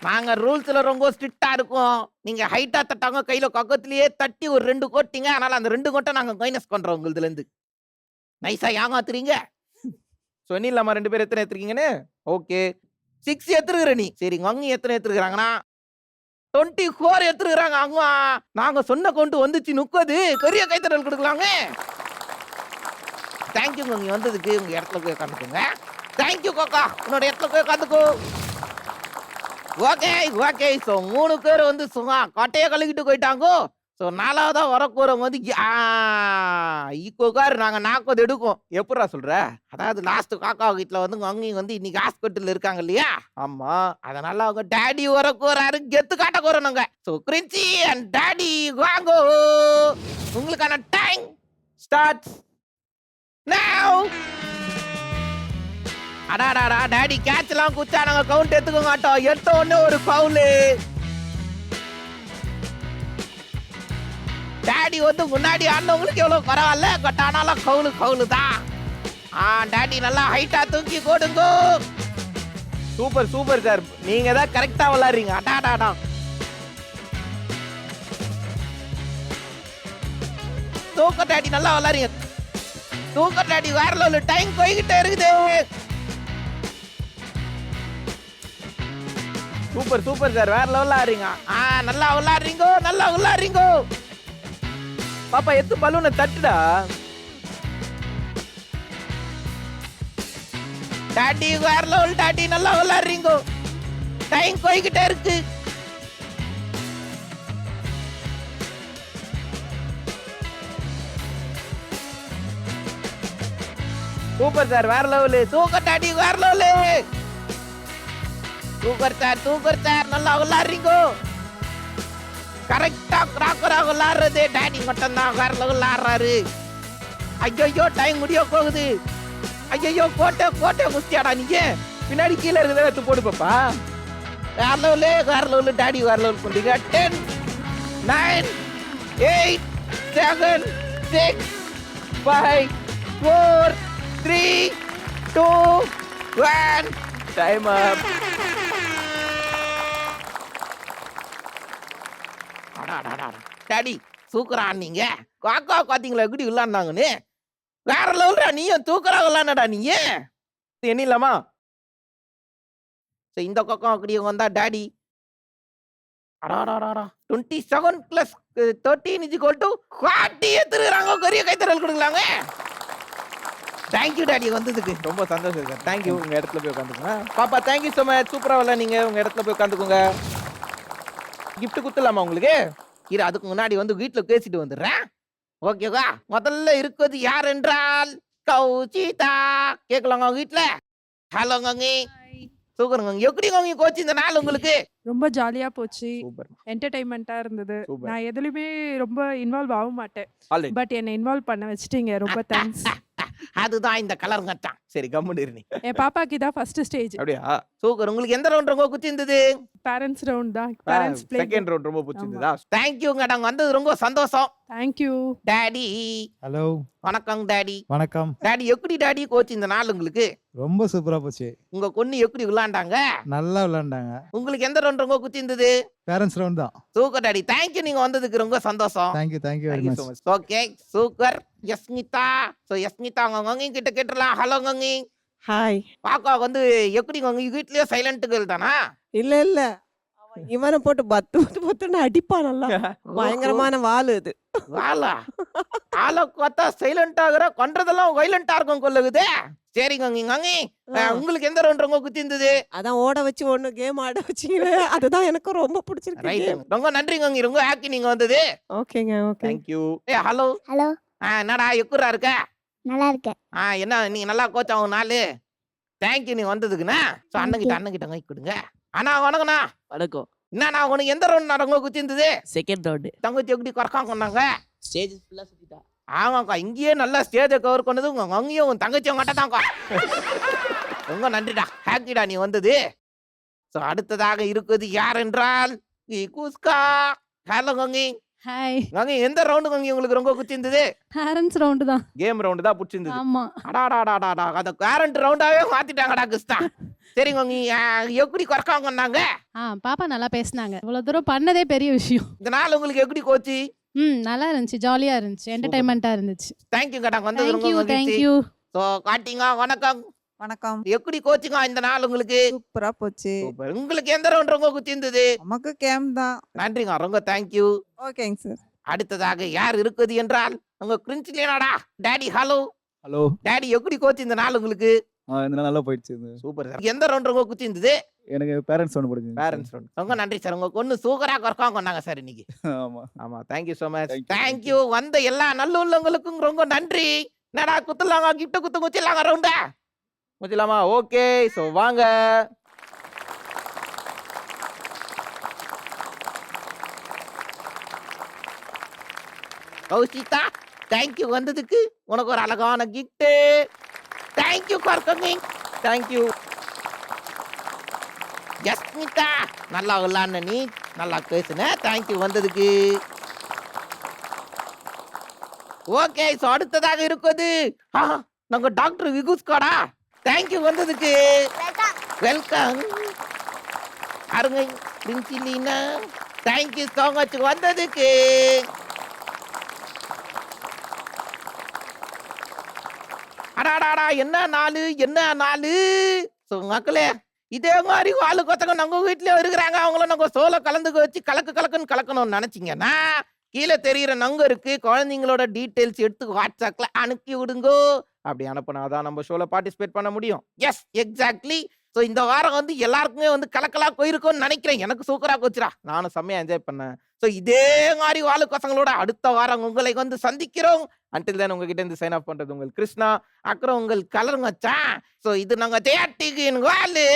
நாங்க ரூல்ஸ்ல ரொம்ப ஸ்ட்ரிக்டா இருக்கோம். நீங்க ஹைட்டா தட்டாங்க கையில பக்கத்திலேயே தட்டி ஒரு 2 கோட்டிங்க. அதனால அந்த 2 கோட்டை நாங்க மைனஸ் பண்றோம் உங்களுதுல இருந்து. நைஸா ஏமாத்துறீங்க. சொன்னிடலாமா 2 பேர் எத்தனை எடுத்துருக்கீங்கன்னு? ஓகே, 6 எடுத்துருக்குற நீ. சரி, மங்கி எத்தனை எடுத்துருக்காங்கன்னா 24 எடுத்துருக்காங்க. அவங்க நாங்க சொன்ன கொண்டு வந்துச்சு 30. பெரிய கைத்தறல் கொடுக்கலாங்க. தேங்க்யூ மங்கி வந்ததுக்கு. உங்க இடத்துல போய் உட்காந்துக்கோங்க. தேங்க்யூ கோக்கா, உன்னோட இடத்துல போய் உட்காந்துக்கோ. ஓகே. ஸோ 3 பேர் வந்து சும்மா கொட்டையை கழுகிட்டு போயிட்டாங்க. ஸோ 4வதா வரக்கூறவங்க வந்து ஈக்கோக்கார் நாங்கள் 40 எடுக்கும். எப்படா சொல்ற? அதாவது லாஸ்ட் காக்கா வீட்டில் வந்து மங்கி வந்து இன்னைக்கு ஹாஸ்பிட்டல் இருக்காங்க இல்லையா? ஆமா, அதனால அவங்க டேடி வரக்கூறாரு. கெத்து காட்ட கூறணுங்க. ஸோ கிரின்ச்சி அண்ட் டேடி வாங்கோ. உங்களுக்கான டைம் ஸ்டார்ட் now அடாடாடா டாடி கேட்ச்லாம் குச்சா நாங்க கவுண்ட் எடுத்துக்க மாட்டோம். எடுத்த உடனே ஒரு ஃபவுலு. டாடி வந்து முன்னாடி ஆடினவங்களுக்கு எவ்வளவு பரவாயில்ல, பட் ஆனாலும் கவுலு தான். டாடி நல்லா ஹைட்டா தூக்கி போடுங்க. சூப்பர் சார், நீங்க தான் கரெக்டா விளையாடுறீங்க. அடாடாடா தூக்க டாடி நல்லா விளையாடுறீங்க. தூக்க டாடி வேற லெவல். டைம் போய்கிட்டே இருக்குது. சூப்பர் சார், வேற லெவல்ல ஆடுறீங்க. நல்லா விளையாடுறீங்க. பாப்பா எத்து பலூனை தட்டுடா. டாடி வேற லெவல். டாடி நல்லா விளையாடுறீங்க. டைம் போய்கிட்டே இருக்கு. சூப்பர் சார், வேற லெவல். தூக்க டாடி வேற லெவல். சூப்பர் சார், நல்லா விளையாடுறீங்க. கரெக்டா கிராக்கரா விளையாடுறது டாடி மட்டும் தான் வேற லெவல் ஆடுறாரு. ஐயோ டைம் முடிய போகுது. ஐயோ கோட்டை முஸ்தியாடா நீங்க. பின்னாடி கீழே இருக்கிறத எடுத்து போடு பாப்பா. வேற லெவல் டாடி வேற லெவல் பண்றீங்க. 10 9 8 7 6 5 4 3 2 1 டைம் அப். டாடி சூக்கரா நீங்க. காக்கா பாத்தீங்களா எப்படி விளையாண்டாங்கன்னு. வேற லெவல்டா. நீயும் தூக்கரா விளையாடா நீங்க. என்ன இல்லாமா இந்த பக்கம் அப்படி வந்தா டாடி. 27 + 13 = 40 எடுத்துறாங்க. பெரிய கைத்தறல் கொடுக்கலாங்க. தேங்க்யூ டாடி வந்ததுக்கு ரொம்ப சந்தோஷம் சார். தேங்க்யூ. உங்க இடத்துல போய் உட்காந்துக்கோங்க. பாப்பா தேங்க்யூ ஸோ மச். சூப்பரா விளையாடுங்க. உங்க இடத்துல போய் உட்காந்துக்கோங்க. கிஃப்ட் குத்துலாமா உங்களுக்கு? இரு, அதுக்கு முன்னாடி வந்து வீட்டுல பேசிட்டு வந்துடுறேன். ஓகேவா? முதல்ல இருக்குது யார் என்றால் கௌசிதா. கேட்கலாங்க வீட்டுல. ஹலோ கங்கி. சூப்பர் கங்கி. எப்படி கங்கி கோச்சு இந்த நாள் உங்களுக்கு? ரொம்ப ஜாலியா போச்சு. சூப்பர். என்டர்டைன்மெண்டா இருந்தது. சூப்பர். நான் எதுலயுமே ரொம்ப இன்வால்வ் ஆக மாட்டேன். ஆல்ரைட். பட் என்ன இன்வால்வ் பண்ண வச்சிட்டீங்க. ரொம்ப தேங்க்ஸ். அதுதான் இந்த கலர் கட்டான். சரி கம்முன்னு இரு நீ. என் பாப்பாக்கு தான் ஃபர்ஸ்ட் ஸ்டேஜ். அப்படியா? சூப்பர். உங்களுக்கு எந்த ரவுண்ட் ரொம்ப குச்சிருந்தது? பேரண்ட்ஸ் ரவுண்ட் தான். Parents play. செகண்ட் ரவுண்ட் ரொம்ப பிடிச்சிருந்ததா? தேங்க்யூங்க. நாங்க வந்தது ரொம்ப சந்தோஷம். Thank you daddy. ஹலோ வணக்கம் டாடி. வணக்கம். டாடி எப்படி டாடி கோச் இந்த நாள் உங்களுக்கு? ரொம்ப சூப்பரா போச்சு. உங்க பொண்ணு எப்படி விளையாண்டாங்க? நல்லா விளையாண்டாங்க. உங்களுக்கு எந்த ரவுண்ட் ரொம்ப குச்சிருந்தது? பேரண்ட்ஸ் ரவுண்ட் தான். Super daddy. தேங்க்யூ. நீங்க வந்ததுக்கு ரொம்ப சந்தோஷம். Thank you very much. Okay super. Yasmitha. So Yasmitha கங்கி கிட்ட கேட்டலாம். ஹலோ கங்கி. ஹாய். பாக்கா வந்து எப்படி கங்கி வீட்லயே சைலண்ட் கேர்ள் தானா? இல்ல இவனை போட்டு பத்துன்னு அடிப்பான். நல்லா பயங்கரமான வாளு இது. வாளா? ஆளை பார்த்தா சைலண்ட் ஆகுற, பண்றதெல்லாம் வைலண்டா இருக்கும் கொள்ளுகுதே. சரி கங்கி. கங்கி உங்களுக்கு எந்த ரவுண்ட் ரொம்ப குத்திருந்தது? அதான் ஓட வச்சு ஒண்ணு கேம் ஆட வச்சீங்களே, அதுதான் எனக்கு ரொம்ப பிடிச்சிருக்கு. ரைட். ரொம்ப நன்றி கங்கி. ரொம்ப ஹாப்பி நீங்க வந்தது. ஓகேங்க. ஓகே. தேங்க்யூ. ஹலோ. ஹலோ, என்னடா எக்குறா இருக்க? நல்லா இருக்கேன். என்ன நீங்க நல்லா கோச் ஆகும் நாள். தேங்க்யூ நீங்க வந்ததுக்குண்ணா. ஸோ அண்ணங்கிட்ட கை கொடுங்க. அண்ணா வணக்கண்ணா. வணக்கம். என்னண்ணா உனக்கு எந்த ரவுண்ட் நடங்க குத்திருந்தது? Second round. தங்கச்சி எப்படி குறைக்காம கொண்டாங்க? ஸ்டேஜ் ஃபுல்லா சுத்திட்டா. ஆமாக்கா, இங்கேயே நல்லா ஸ்டேஜை கவர் பண்ணது உங்க அங்கேயும் உன் தங்கச்சி உங்ககிட்ட தான்க்கா. ரொம்ப நன்றிடா. ஹாப்பிடா நீ வந்தது. ஸோ அடுத்ததாக இருக்குது யார் என்றால் குஸ்கா. ஹலோ கங்கி. ஹாய். கங்கி எந்த ரவுண்டு கங்கி உங்களுக்கு ரொம்ப குத்திருந்தது? பேரண்ட்ஸ் ரவுண்டு தான். கேம் ரவுண்டு தான் பிடிச்சிருந்தது. ஆமா. அடாடாடாடா, அதை பேரண்ட் ரவுண்டாவே மாத்திட்டாங்கடா கிறிஸ்தா. சரி கங்கி எப்படி குறைக்காம கொண்டாங்க? பாப்பா நல்லா பேசினாங்க. இவ்வளவு தூரம் பண்ணதே பெரிய விஷயம். இந்த நாள் உங்களுக்கு எப்படி கோச்சு? நல்லா இருந்துச்சு. ஜாலியா இருந்துச்சு. என்டர்டைன்மெண்டா இருந்துச்சு. தேங்க்யூ கடா வந்தது ரொம்ப மகிழ்ச்சி. தேங்க்யூ. சோ காட்டிங்க. வணக்கம். வணக்கம். எப்படி கோச்சிங்க இந்த நாள் உங்களுக்கு? சூப்பரா போச்சு. சூப்பர். உங்களுக்கு எந்த ரவுண்ட் ரொம்ப குத்திருந்தது? நமக்கு கேம் தான். நன்றிங்க. ரொம்ப தேங்க்யூ. ஓகேங்க சார். அடுத்ததாக யார் இருக்குது என்றால் உங்க பிரின்சிலேனாடா டாடி. ஹலோ. ஹலோ. டாடி எப்படி கோச் இந்த நாள் உங்களுக்கு? இந்த நாள் நல்லா போயிடுச்சு. Super sir. எந்த ரவுண்ட் ரொம்ப குத்திருந்தது? எனக்கு பேரண்ட்ஸ் ரவுண்ட் பிடிச்சது. Parents round. ரொம்ப நன்றி சார். உங்க பொண்ணு சூப்பரா குறைக்காம கொண்டாங்க சார் இன்னைக்கு. ஆமா தேங்க்யூ ஸோ மச். தேங்க்யூ. வந்த எல்லா நல்லுள்ளவங்களுக்கும் ரொம்ப நன்றி. என்னடா குத்துலாங்க கிஃப்ட் குச்சிடலாங்க ரவுண்டா குச்சிடலாமா? ஓகே. ஸோ வாங்க. கௌசிதா தேங்க்யூ வந்ததுக்கு. உனக்கு ஒரு அழகான gift. Thank you for coming. Thank you. Yes Smita, நல்லா விளாட்ன நீ, நல்லா பேசுன. தேங்க்யூ வந்ததுக்கு. ஓகே, ஸோ அடுத்ததாக இருக்குது நாங்க டாக்டர் விகுஸ்காடா. தேங்க்யூ வந்ததுக்கு. வெல்கம். அருங்கை பிரின்சிலீனா, தேங்க்யூ ஸோ மச் வந்ததுக்கு. அடாடாடா, என்ன நாலு. ஸோ மக்களே, இதே மாதிரி ஆளு கொத்தங்க நம்ம வீட்லயே இருக்கிறாங்க. அவங்கள நம்ம சோள கலந்துக்க வச்சு கலக்குன்னு கலக்கணும்னு நினைச்சீங்கன்னா கீழே தெரியுற நம்பருக்கு குழந்தைங்களோட டீட்டெயில்ஸ் எடுத்து வாட்ஸ்அப்ல அனுப்பி விடுங்கோ. அப்படி அனுப்பினாதான் நம்ம ஷோல பார்ட்டிசிபேட் பண்ண முடியும். S, exactly. ஸோ இந்த வாரம் வந்து எல்லாருக்குமே வந்து கலக்கலா போயிருக்கும்னு நினைக்கிறேன். எனக்கு சூப்பரா போச்சுடா, நானும் செம்மையா என்ஜாய் பண்ணேன். ஸோ இதே மாதிரி வாழு பசங்களோட அடுத்த வாரம் உங்களை வந்து சந்திக்கிறோம். அன்டில் தென் உங்ககிட்ட இருந்து சைன் ஆஃப் பண்றது உங்கள் கிருஷ்ணா, அப்புறம் உங்கள் கலர் மச்சான். ஸோ இது நாங்க தேட்டிக்கு வாழு.